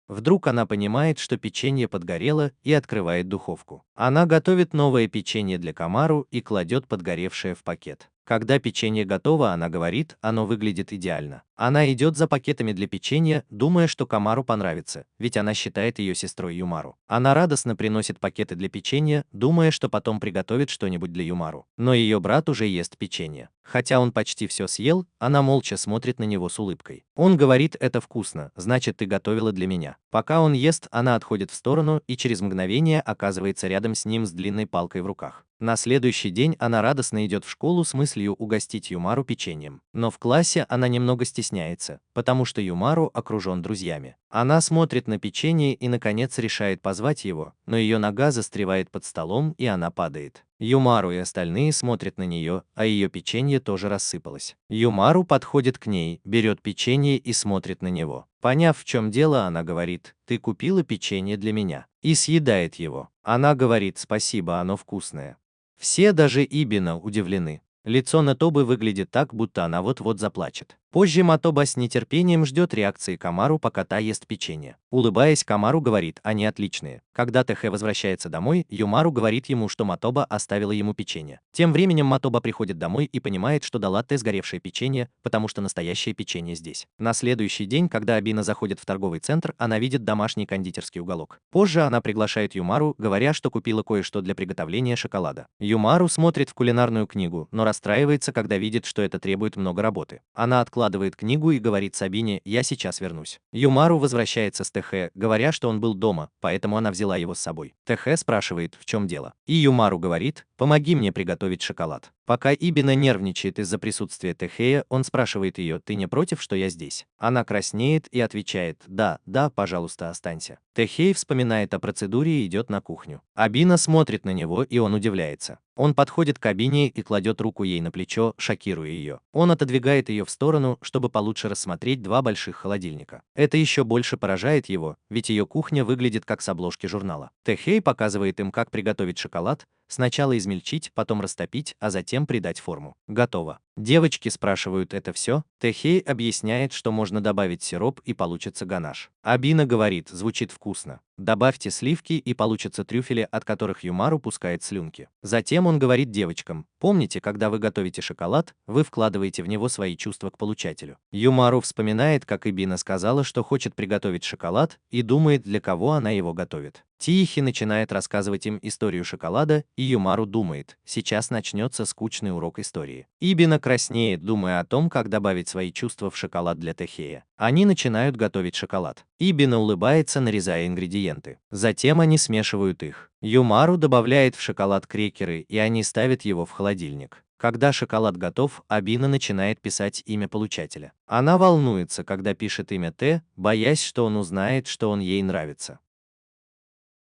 Speaker 2: Вдруг она понимает, что печенье подгорело, и открывает духовку. Она готовит новое печенье для Камару и кладет подгоревшее в пакет. Когда печенье готово, она говорит, оно выглядит идеально. Она идет за пакетами для печенья, думая, что Камару понравится, ведь она считает ее сестрой Юмару. Она радостно приносит пакеты для печенья, думая, что потом приготовит что-нибудь для Юмару. Но ее брат уже ест печенье. Хотя он почти все съел, она молча смотрит на него с улыбкой. Он говорит: «Это вкусно, значит, ты готовила для меня». Пока он ест, она отходит в сторону и через мгновение оказывается рядом с ним с длинной палкой в руках. На следующий день она радостно идет в школу с мыслью угостить Юмару печеньем. Но в классе она немного стесняется, потому что Юмару окружен друзьями. Она смотрит на печенье и, наконец, решает позвать его, но ее нога застревает под столом, и она падает. Юмару и остальные смотрят на нее, а ее печенье тоже рассыпалось. Юмару подходит к ней, берет печенье и смотрит на него. Поняв, в чем дело, она говорит: «Ты купила печенье для меня», и съедает его. Она говорит: «Спасибо, оно вкусное». Все, даже Ибина, удивлены. Лицо Натобы выглядит так, будто она вот-вот заплачет. Позже Матоба с нетерпением ждет реакции Камару, пока та ест печенье. Улыбаясь, Камару говорит: «Они отличные». Когда Тэхэ возвращается домой, Юмару говорит ему, что Матоба оставила ему печенье. Тем временем Матоба приходит домой и понимает, что дала Тэ сгоревшее печенье, потому что настоящее печенье здесь. На следующий день, когда Абина заходит в торговый центр, она видит домашний кондитерский уголок. Позже она приглашает Юмару, говоря, что купила кое-что для приготовления шоколада. Юмару смотрит в кулинарную книгу, но расстраивается, когда видит, что это требует много работы. Она откладывает книгу и говорит Сабине: «Я сейчас вернусь». Юмару возвращается с Тэхэ, говоря, что он был дома, поэтому она взяла его с собой. Тэхэ спрашивает, в чем дело. И Юмару говорит: «Помоги мне приготовить шоколад». Пока Ибина нервничает из-за присутствия Тэхэя, он спрашивает ее: «Ты не против, что я здесь?» Она краснеет и отвечает: «Да, да, пожалуйста, останься». Тэхэй вспоминает о процедуре и идет на кухню. Абина смотрит на него, и он удивляется. Он подходит к Абине и кладет руку ей на плечо, шокируя ее. Он отодвигает ее в сторону, чтобы получше рассмотреть два больших холодильника. Это еще больше поражает его, ведь ее кухня выглядит как с обложки журнала. Тэхэй показывает им, как приготовить шоколад: сначала измельчить, потом растопить, а затем придать форму. Готово. Девочки спрашивают: «Это все?» Тэхэй объясняет, что можно добавить сироп и получится ганаш. Абина говорит: «Звучит вкусно. Добавьте сливки и получатся трюфели, от которых Юмару пускает слюнки». Затем он говорит девочкам: «Помните, когда вы готовите шоколад, вы вкладываете в него свои чувства к получателю». Юмару вспоминает, как Ибина сказала, что хочет приготовить шоколад, и думает, для кого она его готовит. Тиихи начинает рассказывать им историю шоколада, и Юмару думает: сейчас начнется скучный урок истории. Ибина краснеет, думая о том, как добавить свои чувства в шоколад для Тэхэя. Они начинают готовить шоколад. Ибина улыбается, нарезая ингредиенты. Затем они смешивают их. Юмару добавляет в шоколад крекеры, и они ставят его в холодильник. Когда шоколад готов, Абина начинает писать имя получателя. Она волнуется, когда пишет имя Тэ, боясь, что он узнает, что он ей нравится.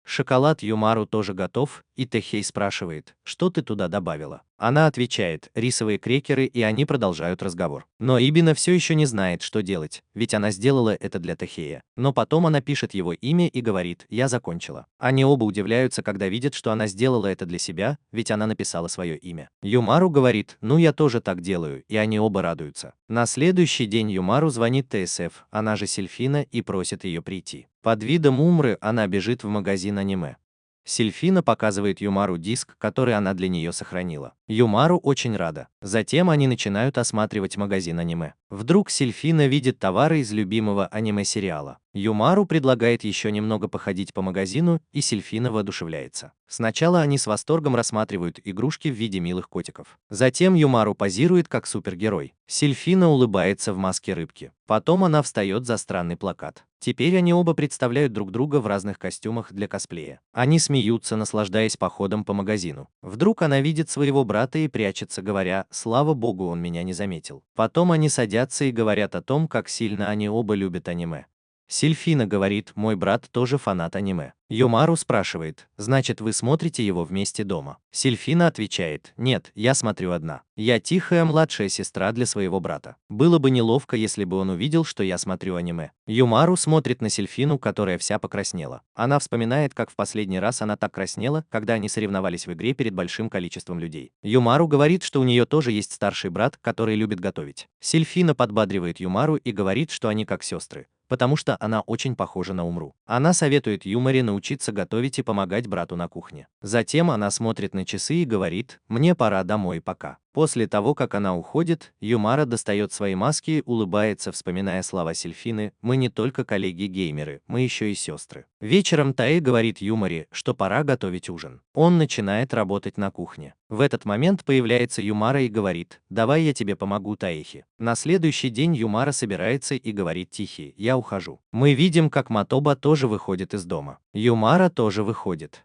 Speaker 2: Шоколад Юмару тоже готов, и Тэхэй спрашивает: «Что ты туда добавила?» Она отвечает: «Рисовые крекеры», и они продолжают разговор. Но Ибина все еще не знает, что делать, ведь она сделала это для Тэхэя. Но потом она пишет его имя и говорит: «Я закончила». Они оба удивляются, когда видят, что она сделала это для себя, ведь она написала свое имя. Юмару говорит: «Ну, я тоже так делаю», и они оба радуются. На следующий день Юмару звонит ТСФ, она же Сильфина, и просит ее прийти. Под видом Умры она бежит в магазин аниме. Сильфина показывает Юмару диск, который она для нее сохранила. Юмару очень рада. Затем они начинают осматривать магазин аниме. Вдруг Сильфина видит товары из любимого аниме-сериала. Юмару предлагает еще немного походить по магазину, и Сильфина воодушевляется. Сначала они с восторгом рассматривают игрушки в виде милых котиков. Затем Юмару позирует как супергерой. Сильфина улыбается в маске рыбки. Потом она встает за странный плакат. Теперь они оба представляют друг друга в разных костюмах для косплея. Они смеются, наслаждаясь походом по магазину. Вдруг она видит своего брата и прячется, говоря: «Слава богу, он меня не заметил». Потом они садятся и говорят о том, как сильно они оба любят аниме. Сильфина говорит: «Мой брат тоже фанат аниме». Юмару спрашивает: «Значит, вы смотрите его вместе дома?» Сильфина отвечает: «Нет, я смотрю одна. Я тихая младшая сестра для своего брата. Было бы неловко, если бы он увидел, что я смотрю аниме». Юмару смотрит на Сильфину, которая вся покраснела. Она вспоминает, как в последний раз она так краснела, когда они соревновались в игре перед большим количеством людей. Юмару говорит, что у нее тоже есть старший брат, который любит готовить. Сильфина подбадривает Юмару и говорит, что они как сестры, потому что она очень похожа на Умру. Она советует Юмаре научиться готовить и помогать брату на кухне. Затем она смотрит на часы и говорит: «Мне пора домой, пока». После того, как она уходит, Юмара достает свои маски и улыбается, вспоминая слова Сильфины: «Мы не только коллеги-геймеры, мы еще и сестры». Вечером Таэ говорит Юмаре, что пора готовить ужин. Он начинает работать на кухне. В этот момент появляется Юмара и говорит: «Давай я тебе помогу, Таэхи». На следующий день Юмара собирается и говорит Тихи: «Я ухожу». Мы видим, как Матоба тоже выходит из дома. Юмара тоже выходит.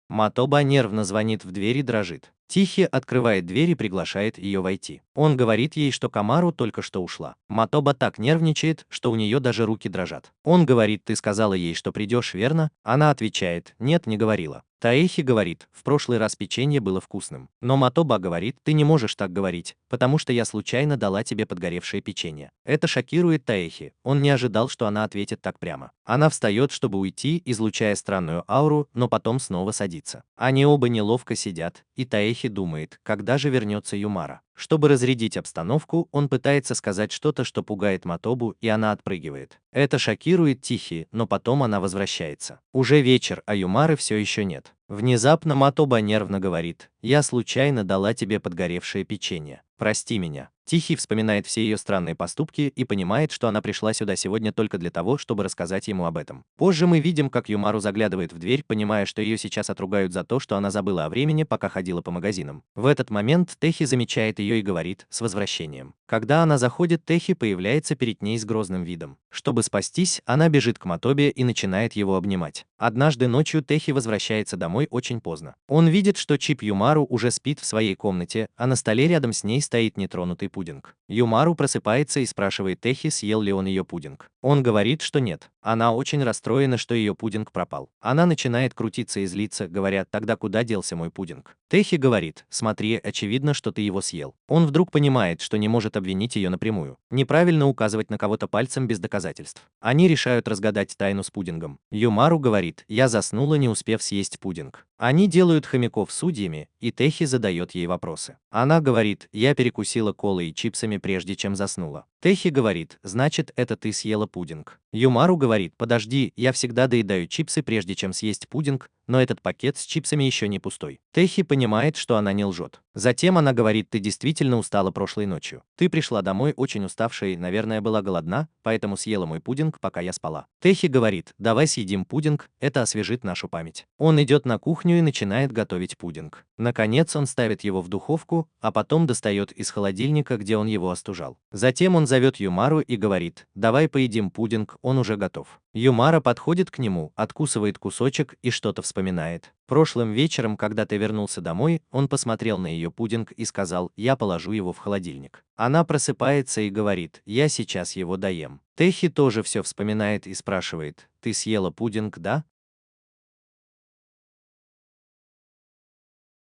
Speaker 2: Матоба нервно звонит в дверь и дрожит. Тихи открывает дверь и приглашает ее войти. Он говорит ей, что Камару только что ушла. Матоба так нервничает, что у нее даже руки дрожат. Он говорит: «Ты сказала ей, что придешь, верно?» Она отвечает: «Нет, не говорила». Таэхи говорит: «В прошлый раз печенье было вкусным». Но Матоба говорит: «Ты не можешь так говорить, потому что я случайно дала тебе подгоревшее печенье». Это шокирует Таэхи. Он не ожидал, что она ответит так прямо. Она встает, чтобы уйти, излучая странную ауру, но потом снова садится. Они оба неловко сидят, и Таэхи думает, когда же вернется Юмара. Чтобы разрядить обстановку, он пытается сказать что-то, что пугает Матобу, и она отпрыгивает. Это шокирует Тихи, но потом она возвращается. Уже вечер, а Юмары все еще нет. Внезапно Матоба нервно говорит: «Я случайно дала тебе подгоревшее печенье. Прости меня». Тихий вспоминает все ее странные поступки и понимает, что она пришла сюда сегодня только для того, чтобы рассказать ему об этом. Позже мы видим, как Юмару заглядывает в дверь, понимая, что ее сейчас отругают за то, что она забыла о времени, пока ходила по магазинам. В этот момент Техи замечает ее и говорит: «С возвращением». Когда она заходит, Техи появляется перед ней с грозным видом. Чтобы спастись, она бежит к Матобе и начинает его обнимать. Однажды ночью Техи возвращается домой очень поздно. Он видит, что Чип Юмару уже спит в своей комнате, а на столе рядом с ней стоит нетронутый пудинг. Юмару просыпается и спрашивает Техи, съел ли он ее пудинг. Он говорит, что нет. Она очень расстроена, что ее пудинг пропал. Она начинает крутиться и злиться, говоря: «Тогда куда делся мой пудинг?» Техи говорит: «Смотри, очевидно, что ты его съел». Он вдруг понимает, что не может обвинить ее напрямую. Неправильно указывать на кого-то пальцем без доказательств. Они решают разгадать тайну с пудингом. Юмару говорит: «Я заснула, не успев съесть пудинг». Они делают хомяков судьями, и Техи задает ей вопросы. Она говорит: «Я перекусила колой и чипсами, прежде чем заснула». Техи говорит: «Значит, это ты съела пудинг». Юмару говорит: «Подожди, я всегда доедаю чипсы, прежде чем съесть пудинг, но этот пакет с чипсами еще не пустой». Техи понимает, что она не лжет. Затем она говорит: «Ты действительно устала прошлой ночью. Ты пришла домой очень уставшей, наверное, была голодна, поэтому съела мой пудинг, пока я спала». Техи говорит: «Давай съедим пудинг, это освежит нашу память». Он идет на кухню и начинает готовить пудинг. Наконец он ставит его в духовку, а потом достает из холодильника, где он его остужал. Затем он зовет Юмару и говорит: «Давай поедим пудинг, он уже готов». Юмара подходит к нему, откусывает кусочек и что-то вспоминает. Прошлым вечером, когда ты вернулся домой, он посмотрел на ее пудинг и сказал: «Я положу его в холодильник». Она просыпается и говорит: «Я сейчас его доем». Техи тоже все вспоминает и спрашивает: «Ты съела пудинг, да?»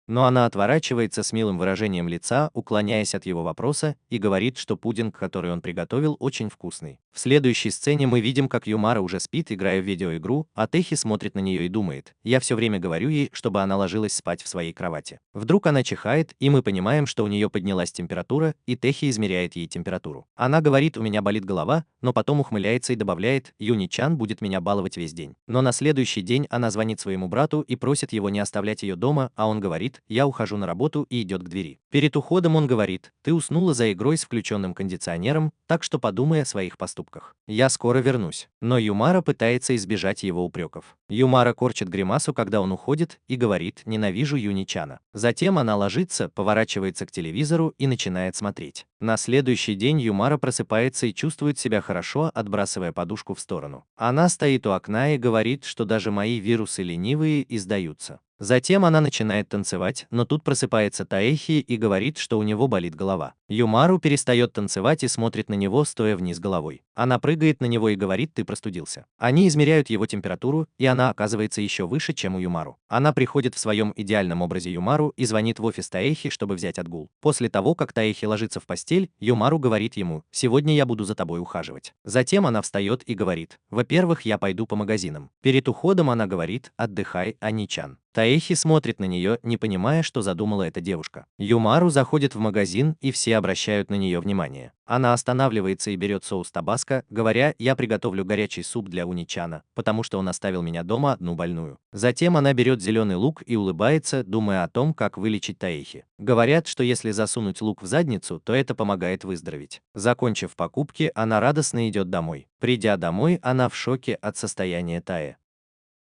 Speaker 2: Но она отворачивается с милым выражением лица, уклоняясь от его вопроса, и говорит, что пудинг, который он приготовил, очень вкусный. В следующей сцене мы видим, как Юмара уже спит, играя в видеоигру, а Техи смотрит на нее и думает: «Я все время говорю ей, чтобы она ложилась спать в своей кровати». Вдруг она чихает, и мы понимаем, что у нее поднялась температура, и Техи измеряет ей температуру. Она говорит: «У меня болит голова», но потом ухмыляется и добавляет: «Юни-чан будет меня баловать весь день». Но на следующий день она звонит своему брату и просит его не оставлять ее дома, а он говорит: «Я ухожу на работу», и идет к двери. Перед уходом он говорит: «Ты уснула за игрой с включенным кондиционером, так что подумай о своих поступках. Я скоро вернусь». Но Юмара пытается избежать его упреков. Юмара корчит гримасу, когда он уходит, и говорит: «Ненавижу Юни-чана». Затем она ложится, поворачивается к телевизору и начинает смотреть. На следующий день Юмара просыпается и чувствует себя хорошо, отбрасывая подушку в сторону. Она стоит у окна и говорит, что даже мои вирусы ленивые и сдаются. Затем она начинает танцевать, но тут просыпается Таэхи и говорит, что у него болит голова. Юмару перестает танцевать и смотрит на него, стоя вниз головой. Она прыгает на него и говорит: «Ты простудился». Они измеряют его температуру, и она оказывается еще выше, чем у Юмару. Она приходит в своем идеальном образе Юмару и звонит в офис Таэхи, чтобы взять отгул. После того, как Таэхи ложится в постель, Юмару говорит ему: «Сегодня я буду за тобой ухаживать». Затем она встает и говорит: «Во-первых, я пойду по магазинам». Перед уходом она говорит: «Отдыхай, Ани-чан». Таэхи смотрит на нее, не понимая, что задумала эта девушка. Юмару заходит в магазин, и все обращают на нее внимание. Она останавливается и берет соус табаско, говоря: «Я приготовлю горячий суп для Уничана, потому что он оставил меня дома одну больную». Затем она берет зеленый лук и улыбается, думая о том, как вылечить Таэхи. Говорят, что если засунуть лук в задницу, то это помогает выздороветь. Закончив покупки, она радостно идет домой. Придя домой, она в шоке от состояния Таэ.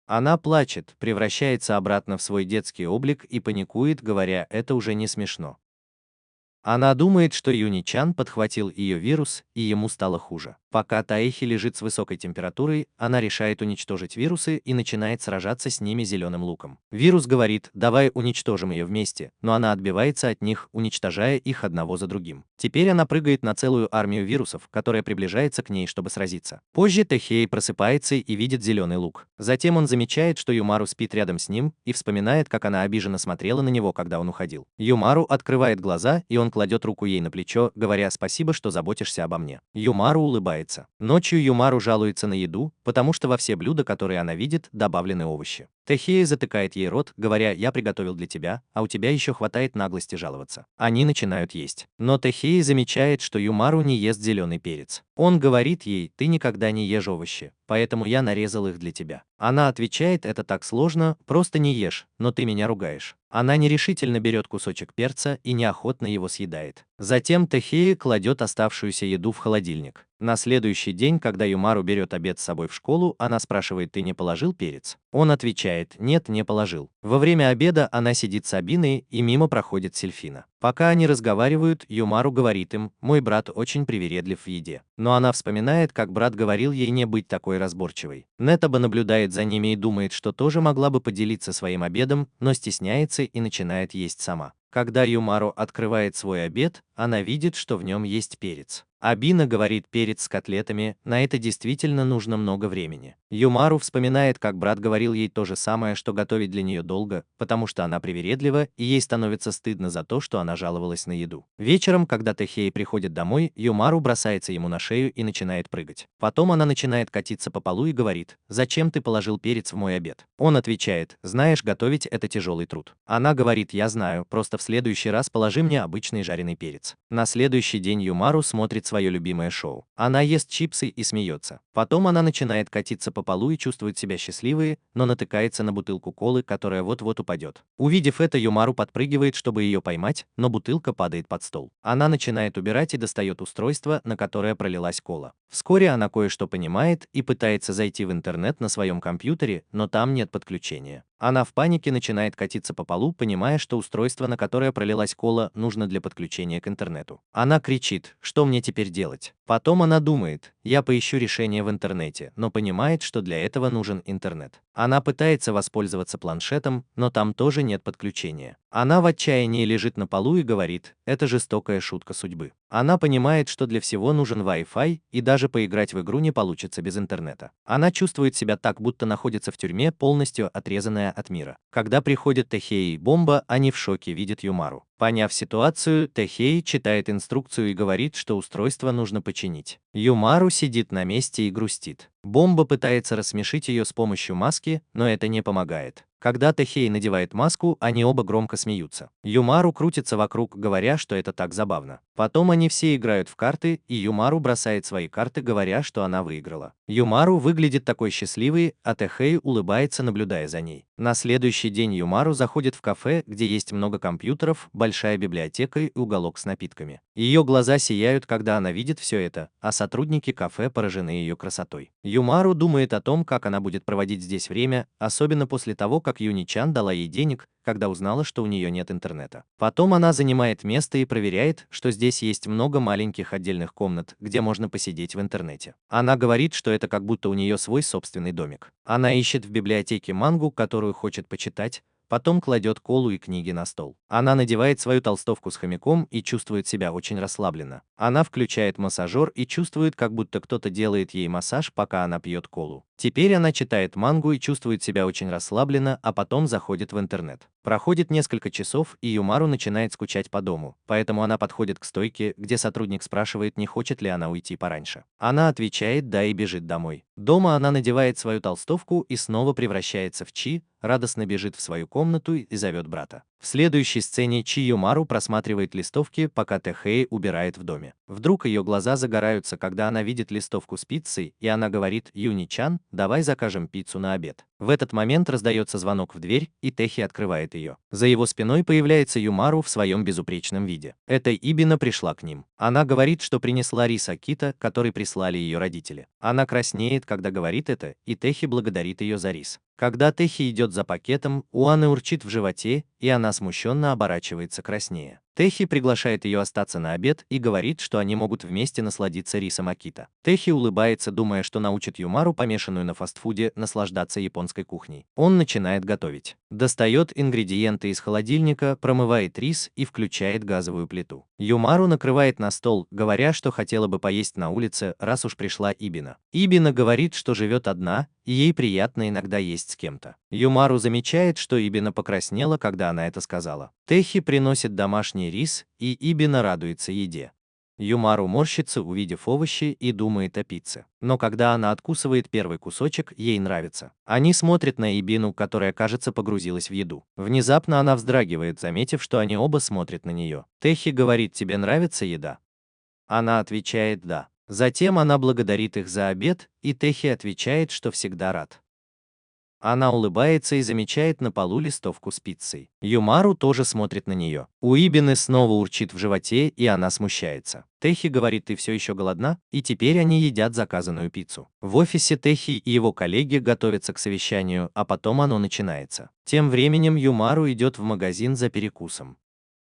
Speaker 2: Она плачет, превращается обратно в свой детский облик и паникует, говоря, это уже не смешно. Она думает, что Юни-чан подхватил ее вирус, и ему стало хуже. Пока Таэхи лежит с высокой температурой, она решает уничтожить вирусы и начинает сражаться с ними зеленым луком. Вирус говорит, давай уничтожим ее вместе, но она отбивается от них, уничтожая их одного за другим. Теперь она прыгает на целую армию вирусов, которая приближается к ней, чтобы сразиться. Позже Тэхей просыпается и видит зеленый лук. Затем он замечает, что Юмару спит рядом с ним, и вспоминает, как она обиженно смотрела на него, когда он уходил. Юмару открывает глаза, и он кладет руку ей на плечо, говоря спасибо, что заботишься обо мне. Юмару улыбается. Ночью Юмару жалуется на еду, потому что во все блюда, которые она видит, добавлены овощи. Тэхея затыкает ей рот, говоря, я приготовил для тебя, а у тебя еще хватает наглости жаловаться. Они начинают есть. Но Тэхея замечает, что Юмару не ест зеленый перец. Он говорит ей, ты никогда не ешь овощи, поэтому я нарезал их для тебя. Она отвечает, это так сложно, просто не ешь, но ты меня ругаешь. Она нерешительно берет кусочек перца и неохотно его съедает. Затем Тэхея кладет оставшуюся еду в холодильник. На следующий день, когда Юмару берет обед с собой в школу, она спрашивает, ты не положил перец? Он отвечает, нет, не положил. Во время обеда она сидит с Абиной, и мимо проходит Сельфина. Пока они разговаривают, Юмару говорит им, мой брат очень привередлив в еде. Но она вспоминает, как брат говорил ей не быть такой разборчивой. Нетаба наблюдает за ними и думает, что тоже могла бы поделиться своим обедом, но стесняется и начинает есть сама. Когда Юмару открывает свой обед, она видит, что в нем есть перец. Абина говорит перец с котлетами, на это действительно нужно много времени. Юмару вспоминает, как брат говорил ей то же самое, что готовить для нее долго, потому что она привередлива, и ей становится стыдно за то, что она жаловалась на еду. Вечером, когда Тэхей приходит домой, Юмару бросается ему на шею и начинает прыгать. Потом она начинает катиться по полу и говорит, зачем ты положил перец в мой обед? Он отвечает, знаешь, готовить это тяжелый труд. Она говорит, я знаю, просто в следующий раз положи мне обычный жареный перец. На следующий день Юмару смотрит свое любимое шоу. Она ест чипсы и смеется. Потом она начинает катиться по полу и чувствует себя счастливой, но натыкается на бутылку колы, которая вот-вот упадет. Увидев это, Юмару подпрыгивает, чтобы ее поймать, но бутылка падает под стол. Она начинает убирать и достает устройство, на которое пролилась кола. Вскоре она кое-что понимает и пытается зайти в интернет на своем компьютере, но там нет подключения. Она в панике начинает катиться по полу, понимая, что устройство, на которое пролилась кола, нужно для подключения к интернету. Она кричит, что мне теперь делать? Потом она думает, я поищу решение в интернете, но понимает, что для этого нужен интернет. Она пытается воспользоваться планшетом, но там тоже нет подключения. Она в отчаянии лежит на полу и говорит, это жестокая шутка судьбы. Она понимает, что для всего нужен Wi-Fi, и даже поиграть в игру не получится без интернета. Она чувствует себя так, будто находится в тюрьме, полностью отрезанная от мира. Когда приходят Тэхей и Бомба, они в шоке видят Юмару. Поняв ситуацию, Тэхей читает инструкцию и говорит, что устройство нужно починить. Юмару сидит на месте и грустит. Бомба пытается рассмешить ее с помощью маски, но это не помогает. Когда Тэхей надевает маску, они оба громко смеются. Юмару крутится вокруг, говоря, что это так забавно. Потом они все играют в карты, и Юмару бросает свои карты, говоря, что она выиграла. Юмару выглядит такой счастливой, а Тэхей улыбается, наблюдая за ней. На следующий день Юмару заходит в кафе, где есть много компьютеров, большая библиотека и уголок с напитками. Ее глаза сияют, когда она видит все это, а сотрудники кафе поражены ее красотой. Юмару думает о том, как она будет проводить здесь время, особенно после того, как Юни-чан дала ей денег, когда узнала, что у нее нет интернета. Потом она занимает место и проверяет, что здесь есть много маленьких отдельных комнат, где можно посидеть в интернете. Она говорит, что это как будто у нее свой собственный домик. Она ищет в библиотеке мангу, которую хочет почитать, потом кладет колу и книги на стол. Она надевает свою толстовку с хомяком и чувствует себя очень расслабленно. Она включает массажер и чувствует, как будто кто-то делает ей массаж, пока она пьет колу. Теперь она читает мангу и чувствует себя очень расслабленно, а потом заходит в интернет. Проходит несколько часов, и Юмару начинает скучать по дому, поэтому она подходит к стойке, где сотрудник спрашивает, не хочет ли она уйти пораньше. Она отвечает «да» и бежит домой. Дома она надевает свою толстовку и снова превращается в Чи, радостно бежит в свою комнату и зовет брата. В следующей сцене Чи Юмару просматривает листовки, пока Тэхей убирает в доме. Вдруг ее глаза загораются, когда она видит листовку с пиццей, и она говорит «Юни-чан, давай закажем пиццу на обед». В этот момент раздается звонок в дверь, и Тэхи открывает ее. За его спиной появляется Юмару в своем безупречном виде. Это Ибина пришла к ним. Она говорит, что принесла рис Акита, который прислали ее родители. Она краснеет, когда говорит это, и Тэхи благодарит ее за рис. Когда Техи идет за пакетом, у Анны урчит в животе, и она смущенно оборачивается краснее. Техи приглашает ее остаться на обед и говорит, что они могут вместе насладиться рисом Акита. Техи улыбается, думая, что научит Юмару, помешанную на фастфуде, наслаждаться японской кухней. Он начинает готовить. Достает ингредиенты из холодильника, промывает рис и включает газовую плиту. Юмару накрывает на стол, говоря, что хотела бы поесть на улице, раз уж пришла Ибина. Ибина говорит, что живет одна, и ей приятно иногда есть с кем-то. Юмару замечает, что Ибина покраснела, когда она это сказала. Техи приносит домашний рис, и Ибина радуется еде. Юмару морщится, увидев овощи, и думает о пицце. Но когда она откусывает первый кусочек, ей нравится. Они смотрят на Ибину, которая, кажется, погрузилась в еду. Внезапно она вздрагивает, заметив, что они оба смотрят на нее. Техи говорит: «Тебе нравится еда?» Она отвечает «да». Затем она благодарит их за обед, и Техи отвечает, что всегда рад. Она улыбается и замечает на полу листовку с пиццей. Юмару тоже смотрит на нее. У Ибины снова урчит в животе, и она смущается. Техи говорит: «Ты все еще голодна?» И теперь они едят заказанную пиццу. В офисе Техи и его коллеги готовятся к совещанию, а потом оно начинается. Тем временем Юмару идет в магазин за перекусом.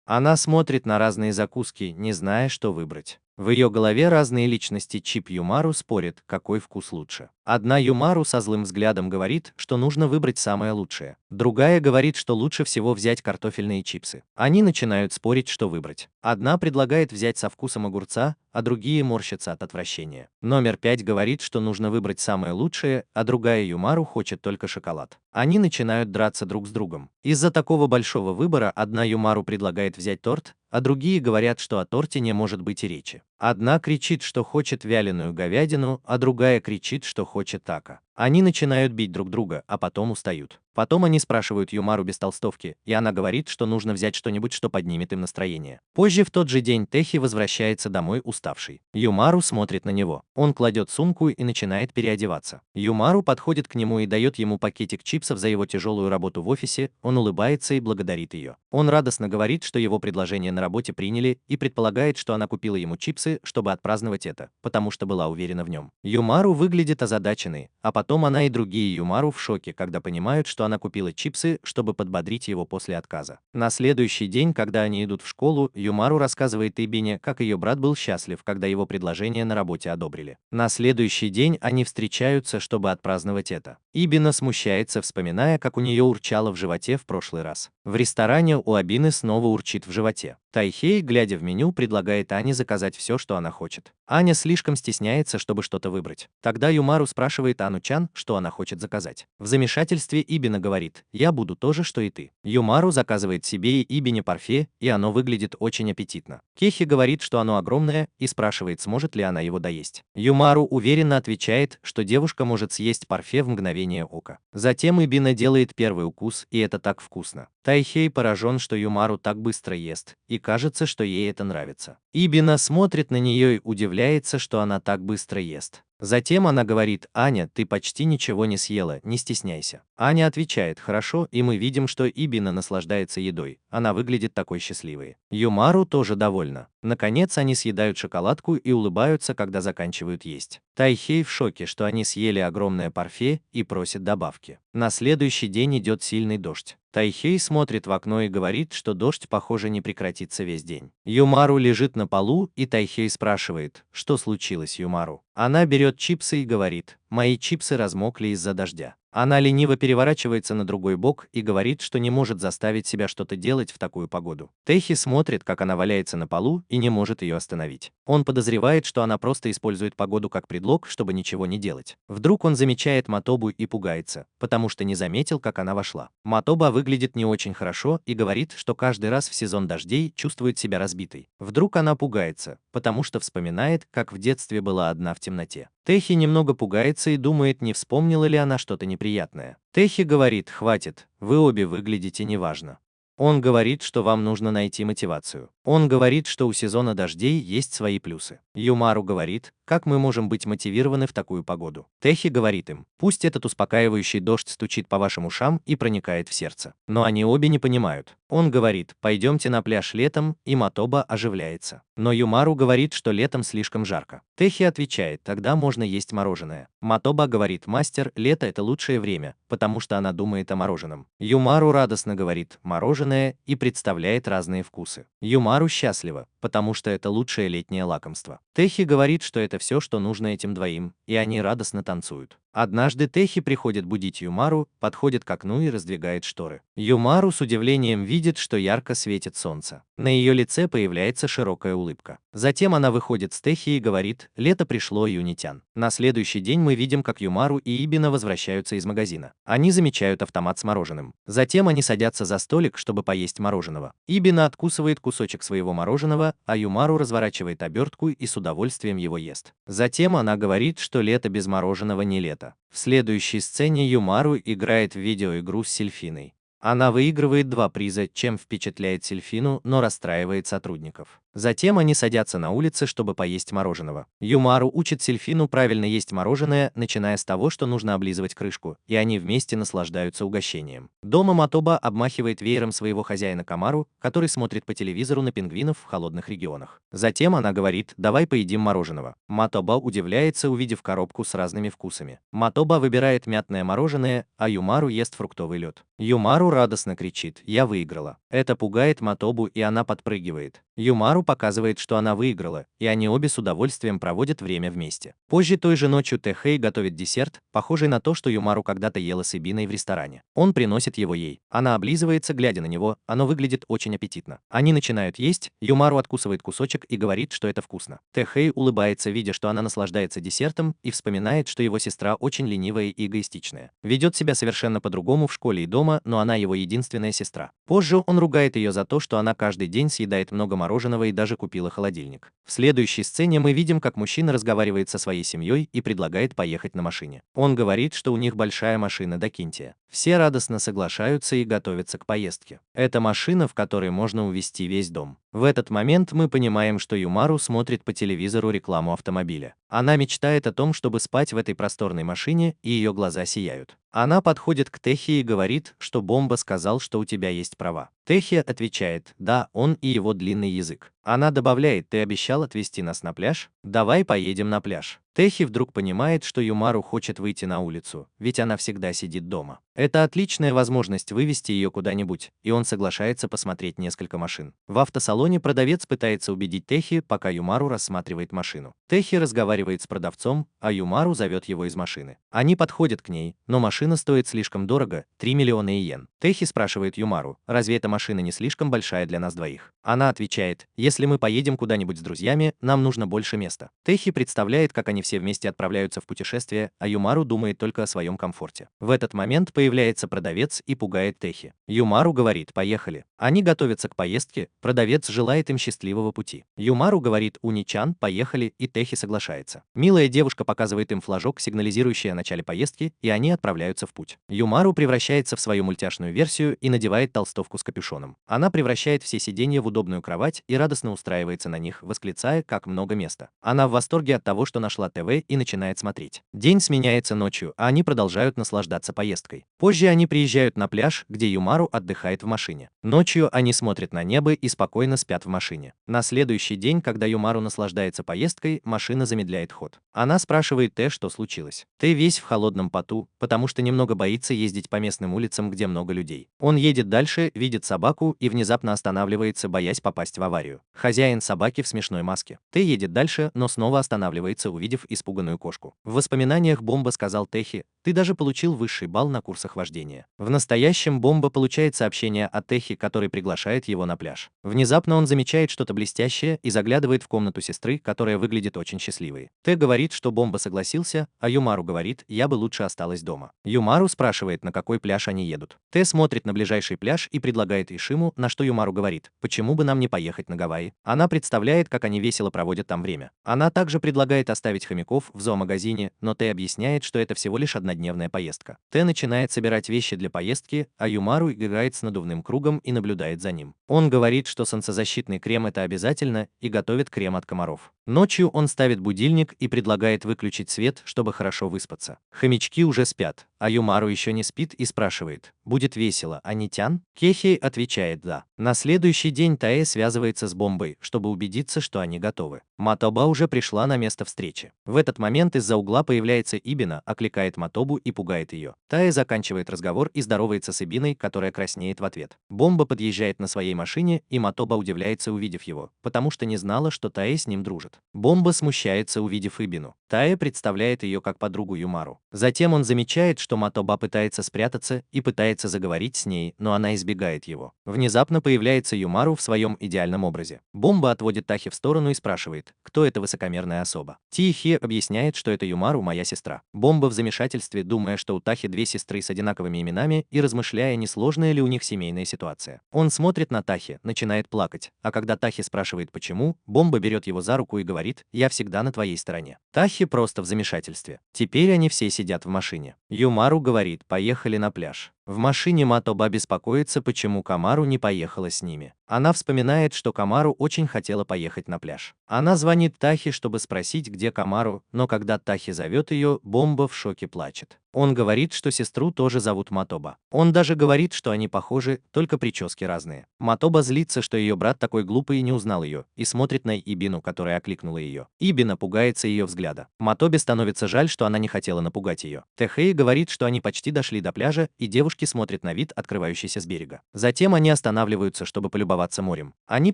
Speaker 2: Она смотрит на разные закуски, не зная, что выбрать. В ее голове разные личности Чип Юмару спорят, какой вкус лучше. Одна Юмару со злым взглядом говорит, что нужно выбрать самое лучшее. Другая говорит, что лучше всего взять картофельные чипсы. Они начинают спорить, что выбрать. Одна предлагает взять со вкусом огурца, а другие морщатся от отвращения. Номер 5 говорит, что нужно выбрать самое лучшее, а другая Юмару хочет только шоколад. Они начинают драться друг с другом. Из-за такого большого выбора одна Юмару предлагает взять торт, а другие говорят, что о торте не может быть и речи. Одна кричит, что хочет вяленую говядину, а другая кричит, что хочет тако. Они начинают бить друг друга, а потом устают. Потом они спрашивают Юмару без толстовки, и она говорит, что нужно взять что-нибудь, что поднимет им настроение. Позже в тот же день Техи возвращается домой уставший. Юмару смотрит на него. Он кладет сумку и начинает переодеваться. Юмару подходит к нему и дает ему пакетик чипсов за его тяжелую работу в офисе. Он улыбается и благодарит ее. Он радостно говорит, что его предложение на работе приняли, и предполагает, что она купила ему чипсы, чтобы отпраздновать это, потому что была уверена в нем. Юмару выглядит озадаченной, а потом она и другие Юмару в шоке, когда понимают, что она купила чипсы, чтобы подбодрить его после отказа. На следующий день, когда они идут в школу, Юмару рассказывает Ибине, как ее брат был счастлив, когда его предложение на работе одобрили. На следующий день они встречаются, чтобы отпраздновать это. Ибина смущается, вспоминая, как у нее урчало в животе в прошлый раз. В ресторане у Абины снова урчит в животе. Тайхей, глядя в меню, предлагает Ане заказать все, что она хочет. Аня слишком стесняется, чтобы что-то выбрать. Тогда Юмару спрашивает Ану-чан, что она хочет заказать. В замешательстве Ибина говорит: «Я буду то же, что и ты». Юмару заказывает себе и Ибине парфе, и оно выглядит очень аппетитно. Кехи говорит, что оно огромное, и спрашивает, сможет ли она его доесть. Юмару уверенно отвечает, что девушка может съесть парфе в мгновение ока. Затем Ибина делает первый укус, и это так вкусно. Тайхей поражен, что Юмару так быстро ест, и кажется, что ей это нравится. Ибина смотрит на нее и удивляется, что она так быстро ест. Затем она говорит: «Аня, ты почти ничего не съела, не стесняйся». Аня отвечает: «Хорошо», и мы видим, что Ибина наслаждается едой. Она выглядит такой счастливой. Юмару тоже довольна. Наконец они съедают шоколадку и улыбаются, когда заканчивают есть. Тайхей в шоке, что они съели огромное парфе, и просит добавки. На следующий день идет сильный дождь. Тайхей смотрит в окно и говорит, что дождь, похоже, не прекратится весь день. Юмару лежит на полу, и Тайхей спрашивает, что случилось, Юмару. Она берет чипсы и говорит: «Мои чипсы размокли из-за дождя». Она лениво переворачивается на другой бок и говорит, что не может заставить себя что-то делать в такую погоду. Техи смотрит, как она валяется на полу, и не может ее остановить. Он подозревает, что она просто использует погоду как предлог, чтобы ничего не делать. Вдруг он замечает Матобу и пугается, потому что не заметил, как она вошла. Матоба выглядит не очень хорошо и говорит, что каждый раз в сезон дождей чувствует себя разбитой. Вдруг она пугается, потому что вспоминает, как в детстве была одна в темноте. Техи немного пугается и думает, не вспомнила ли она что-то неприятное. Техи говорит: «Хватит, вы обе выглядите неважно». Он говорит, что вам нужно найти мотивацию. Он говорит, что у сезона дождей есть свои плюсы. Юмару говорит: как мы можем быть мотивированы в такую погоду. Техи говорит им, пусть этот успокаивающий дождь стучит по вашим ушам и проникает в сердце. Но они обе не понимают. Он говорит, пойдемте на пляж летом, и Матоба оживляется. Но Юмару говорит, что летом слишком жарко. Техи отвечает, тогда можно есть мороженое. Матоба говорит, мастер, лето это лучшее время, потому что она думает о мороженом. Юмару радостно говорит мороженое и представляет разные вкусы. Юмару счастлива, потому что это лучшее летнее лакомство. Техи говорит, что это все, что нужно этим двоим, и они радостно танцуют. Однажды Техи приходит будить Юмару, подходит к окну и раздвигает шторы. Юмару с удивлением видит, что ярко светит солнце. На ее лице появляется широкая улыбка. Затем она выходит с Техи и говорит, лето пришло, Юнитян. На следующий день мы видим, как Юмару и Ибина возвращаются из магазина. Они замечают автомат с мороженым. Затем они садятся за столик, чтобы поесть мороженого. Ибина откусывает кусочек своего мороженого, а Юмару разворачивает обертку и с удовольствием его ест. Затем она говорит, что лето без мороженого не лето. В следующей сцене Юмару играет в видеоигру с Сильфиной. Она выигрывает 2 приза, чем впечатляет Сильфину, но расстраивает сотрудников. Затем они садятся на улице, чтобы поесть мороженого. Юмару учит Сильфину правильно есть мороженое, начиная с того, что нужно облизывать крышку, и они вместе наслаждаются угощением. Дома Матоба обмахивает веером своего хозяина Камару, который смотрит по телевизору на пингвинов в холодных регионах. Затем она говорит, давай поедим мороженого. Матоба удивляется, увидев коробку с разными вкусами. Матоба выбирает мятное мороженое, а Юмару ест фруктовый лед. Юмару радостно кричит, я выиграла. Это пугает Матобу, и она подпрыгивает. Юмару показывает, что она выиграла, и они обе с удовольствием проводят время вместе. Позже той же ночью Тэхэй готовит десерт, похожий на то, что Юмару когда-то ела с Ибиной в ресторане. Он приносит его ей. Она облизывается, глядя на него, оно выглядит очень аппетитно. Они начинают есть, Юмару откусывает кусочек и говорит, что это вкусно. Тэхэй улыбается, видя, что она наслаждается десертом, и вспоминает, что его сестра очень ленивая и эгоистичная. Ведет себя совершенно по-другому в школе и дома, но она его единственная сестра. Позже он ругает ее за то, что она каждый день съедает много мороженого и даже купила холодильник. В следующей сцене мы видим, как мужчина разговаривает со своей семьей и предлагает поехать на машине. Он говорит, что у них большая машина Дакинтия. Все радостно соглашаются и готовятся к поездке. Это машина, в которой можно увезти весь дом. В этот момент мы понимаем, что Юмару смотрит по телевизору рекламу автомобиля. Она мечтает о том, чтобы спать в этой просторной машине, и ее глаза сияют. Она подходит к Техи и говорит, что Бомба сказал, что у тебя есть права. Техи отвечает, да, он и его длинный язык. Она добавляет, ты обещал отвезти нас на пляж? Давай поедем на пляж. Техи вдруг понимает, что Юмару хочет выйти на улицу, ведь она всегда сидит дома. Это отличная возможность вывести ее куда-нибудь, и он соглашается посмотреть несколько машин. В автосалоне продавец пытается убедить Техи, пока Юмару рассматривает машину. Техи разговаривает с продавцом, а Юмару зовет его из машины. Они подходят к ней, но машина стоит слишком дорого, 3 миллиона иен. Техи спрашивает Юмару, разве эта машина не слишком большая для нас двоих? Она отвечает, если мы поедем куда-нибудь с друзьями, нам нужно больше места. Техи представляет, как они все вместе отправляются в путешествие, а Юмару думает только о своем комфорте. В этот момент появляется продавец и пугает Техи. Юмару говорит, поехали. Они готовятся к поездке, продавец желает им счастливого пути. Юмару говорит, Уни-чан, поехали, и Техи соглашается. Милая девушка показывает им флажок, сигнализирующий о начале поездки, и они отправляются в путь. Юмару превращается в свою мультяшную версию и надевает толстовку с капюшоном. Она превращает все сиденья в удобную кровать и радостно устраивается на них, восклицая, как много места. Она в восторге от того, что нашла ТВ, и начинает смотреть. День сменяется ночью, а они продолжают наслаждаться поездкой. Позже они приезжают на пляж, где Юмару отдыхает в машине. Ночью они смотрят на небо и спокойно спят в машине. На следующий день, когда Юмару наслаждается поездкой, машина замедляет ход. Она спрашивает Тэ, что случилось. Тэ весь в холодном поту, потому что немного боится ездить по местным улицам, где много людей. Он едет дальше, видит собаку и внезапно останавливается, боясь попасть в аварию. Хозяин собаки в смешной маске. Тэ едет дальше, но снова останавливается, увидев испуганную кошку. В воспоминаниях Бомба сказал Техи, ты даже получил высший балл на курсах вождения. В настоящем Бомба получает сообщение от Техи, который приглашает его на пляж. Внезапно он замечает что-то блестящее и заглядывает в комнату сестры, которая выглядит очень счастливой. Тэ говорит, что Бомба согласился, а Юмару говорит, я бы лучше осталась дома. Юмару спрашивает, на какой пляж они едут. Тэ смотрит на ближайший пляж и предлагает Ишиму, на что Юмару говорит, почему бы нам не поехать на Гавайи. Она представляет, как они весело проводят там время. Она также предлагает оставить хомяков в зоомагазине, но Тэ объясняет, что это всего лишь однодневная поездка. Тэ начинает собирать вещи для поездки, а Юмару играет с надувным кругом и наблюдает за ним. Он говорит, что солнцезащитный крем это обязательно, и готовит крем от комаров. Ночью он ставит будильник и предлагает выключить свет, чтобы хорошо выспаться. Хомячки уже спят, а Юмару еще не спит и спрашивает: «Будет весело, а не тян?» Кехей отвечает «да». На следующий день Таэ связывается с Бомбой, чтобы убедиться, что они готовы. Матоба уже пришла на место встречи. В этот момент из-за угла появляется Ибина, окликает Матобу и пугает ее. Таэ заканчивает разговор и здоровается с Ибиной, которая краснеет в ответ. Бомба подъезжает на своей машине, и Матоба удивляется, увидев его, потому что не знала, что Таэ с ним дружит. Бомба смущается, увидев Ибину. Таэ представляет ее как подругу Юмару. Затем он замечает, что Матоба пытается спрятаться и пытается заговорить с ней, но она избегает его. Внезапно появляется Юмару в своем идеальном образе. Бомба отводит Тахи в сторону и спрашивает, кто эта высокомерная особа. Тихи объясняет, что это Юмару, моя сестра. Бомба в замешательстве, думая, что у Тахи две сестры с одинаковыми именами, и размышляя, не сложная ли у них семейная ситуация. Он смотрит на Тахи, начинает плакать, а когда Тахи спрашивает почему, Бомба берет его за руку и говорит: «Я всегда на твоей стороне». Тахи просто в замешательстве. Теперь они все сидят в машине. Юмару говорит: «Поехали на пляж». В машине Матоба беспокоится, почему Камару не поехала с ними. Она вспоминает, что Камару очень хотела поехать на пляж. Она звонит Тахи, чтобы спросить, где Камару, но когда Тахи зовет ее, Бомба в шоке плачет. Он говорит, что сестру тоже зовут Матоба. Он даже говорит, что они похожи, только прически разные. Матоба злится, что ее брат такой глупый и не узнал ее, и смотрит на Ибину, которая окликнула ее. Ибина пугается ее взгляда. Матобе становится жаль, что она не хотела напугать ее. Тэхэй говорит, что они почти дошли до пляжа, и девушки смотрят на вид, открывающийся с берега. Затем они останавливаются, чтобы полюбоваться морем. Они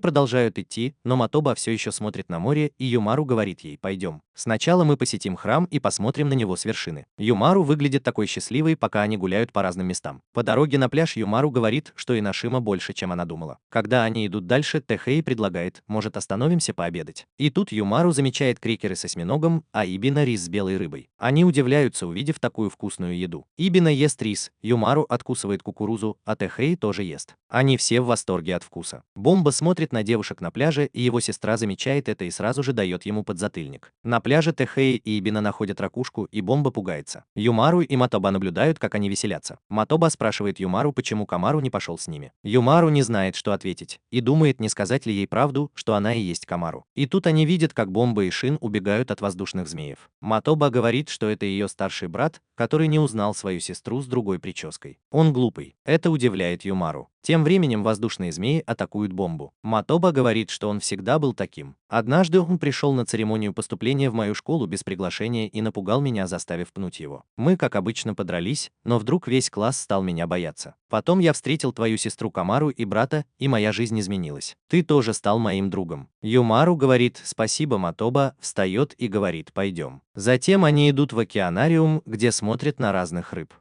Speaker 2: продолжают идти, но Матоба все еще смотрит на море, и Юмару говорит ей: «Пойдем. Сначала мы посетим храм и посмотрим на него с вершины». Юмару выглядит такой счастливой, пока они гуляют по разным местам. По дороге на пляж Юмару говорит, что Инашима больше, чем она думала. Когда они идут дальше, Тэхэй предлагает: «Может, остановимся пообедать?» И тут Юмару замечает крекеры с осьминогом, а Ибина рис с белой рыбой. Они удивляются, увидев такую вкусную еду. Ибина ест рис, Юмару откусывает кукурузу, а Тэхэй тоже ест. Они все в восторге от вкуса. Бомба смотрит на девушек на пляже, и его сестра замечает это и сразу же дает ему подзатыльник. На пляже Тэхэй и Ибина находят ракушку, и Бомба пугается. Юмару и Матоба наблюдают, как они веселятся. Матоба спрашивает Юмару, почему Камару не пошел с ними. Юмару не знает, что ответить, и думает, не сказать ли ей правду, что она и есть Камару. И тут они видят, как Бомба и Шин убегают от воздушных змеев. Матоба говорит, что это ее старший брат, который не узнал свою сестру с другой прической. Он глупый. Это удивляет Юмару. Тем временем воздушные змеи атакуют Бомбу. Матоба говорит, что он всегда был таким. Однажды он пришел на церемонию поступления в мою школу без приглашения и напугал меня, заставив пнуть его. Мы, как обычно, подрались, но вдруг весь класс стал меня бояться. Потом я встретил твою сестру Камару и брата, и моя жизнь изменилась. Ты тоже стал моим другом. Юмару говорит спасибо. Матоба встает и говорит: «Пойдем». Затем они идут в океанариум, где смотрят на разных рыб.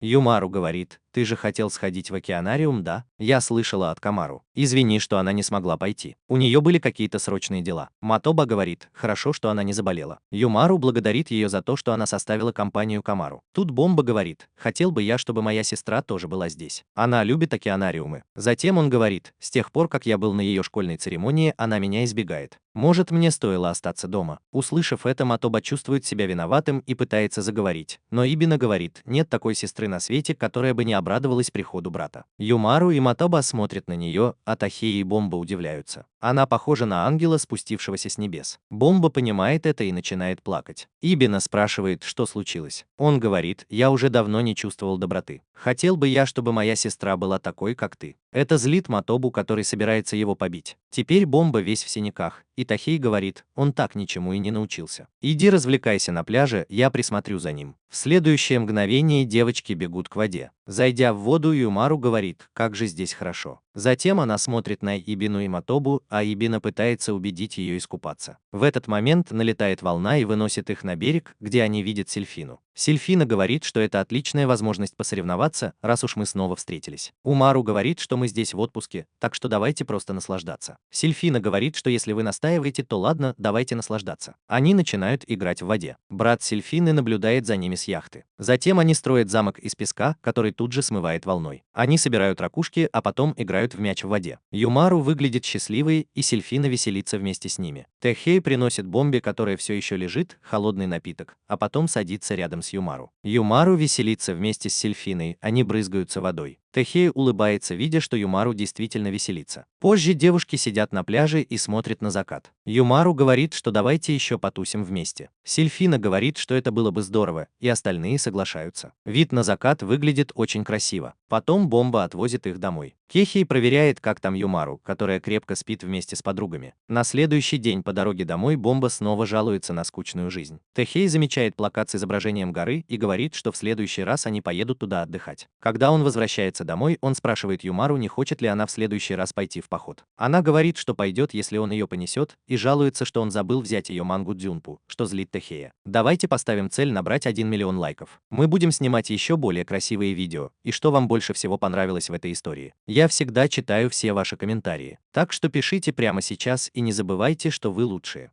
Speaker 2: Юмару говорит: «Ты же хотел сходить в океанариум, да?» Я слышала от Камару. Извини, что она не смогла пойти. У нее были какие-то срочные дела. Матоба говорит: «Хорошо, что она не заболела». Юмару благодарит ее за то, что она составила компанию Камару. Тут Бомба говорит: «Хотел бы я, чтобы моя сестра тоже была здесь. Она любит океанариумы». Затем он говорит: «С тех пор, как я был на ее школьной церемонии, она меня избегает. Может, мне стоило остаться дома». Услышав это, Матоба чувствует себя виноватым и пытается заговорить. Но Ибина говорит: «Нет такой сестры на свете, которая бы не обрадовалась приходу брата». Юмару и Матоба смотрят на нее, а Тахеи и Бомба удивляются. Она похожа на ангела, спустившегося с небес. Бомба понимает это и начинает плакать. Ибина спрашивает, что случилось. Он говорит: «Я уже давно не чувствовал доброты. Хотел бы я, чтобы моя сестра была такой, как ты». Это злит Матобу, который собирается его побить. Теперь Бомба весь в синяках, и Тахей говорит: «Он так ничему и не научился. Иди развлекайся на пляже, я присмотрю за ним». В следующее мгновение девочки бегут к воде. Зайдя в воду, Юмару говорит: «Как же здесь хорошо». Затем она смотрит на Ибину и Матобу, а Ибина пытается убедить ее искупаться. В этот момент налетает волна и выносит их на берег, где они видят Сильфину. Сильфина говорит, что это отличная возможность посоревноваться, раз уж мы снова встретились. Умару говорит, что мы здесь в отпуске, так что давайте просто наслаждаться. Сильфина говорит, что если вы настаиваете, то ладно, давайте наслаждаться. Они начинают играть в воде. Брат Сильфины наблюдает за ними с яхты. Затем они строят замок из песка, который тут же смывает волной. Они собирают ракушки, а потом играют в мяч в воде. Юмару выглядит счастливой, и Сильфина веселится вместе с ними. Тэхей приносит Бомбе, которая все еще лежит, холодный напиток, а потом садится рядом с Юмару. Юмару веселится вместе с Сильфиной, они брызгаются водой. Тэхея улыбается, видя, что Юмару действительно веселится. Позже девушки сидят на пляже и смотрят на закат. Юмару говорит, что давайте еще потусим вместе. Сильфина говорит, что это было бы здорово, и остальные соглашаются. Вид на закат выглядит очень красиво. Потом Бомба отвозит их домой. Кехей проверяет, как там Юмару, которая крепко спит вместе с подругами. На следующий день по дороге домой Бомба снова жалуется на скучную жизнь. Тэхей замечает плакат с изображением горы и говорит, что в следующий раз они поедут туда отдыхать. Когда он возвращается домой, он спрашивает Юмару, не хочет ли она в следующий раз пойти в поход. Она говорит, что пойдет, если он ее понесет, и жалуется, что он забыл взять ее мангу Дзюнпу, что злит Тэхея. Давайте поставим цель набрать 1 миллион лайков. Мы будем снимать еще более красивые видео. И что вам больше всего понравилось в этой истории? Я всегда читаю все ваши комментарии. Так что пишите прямо сейчас и не забывайте, что вы лучшие.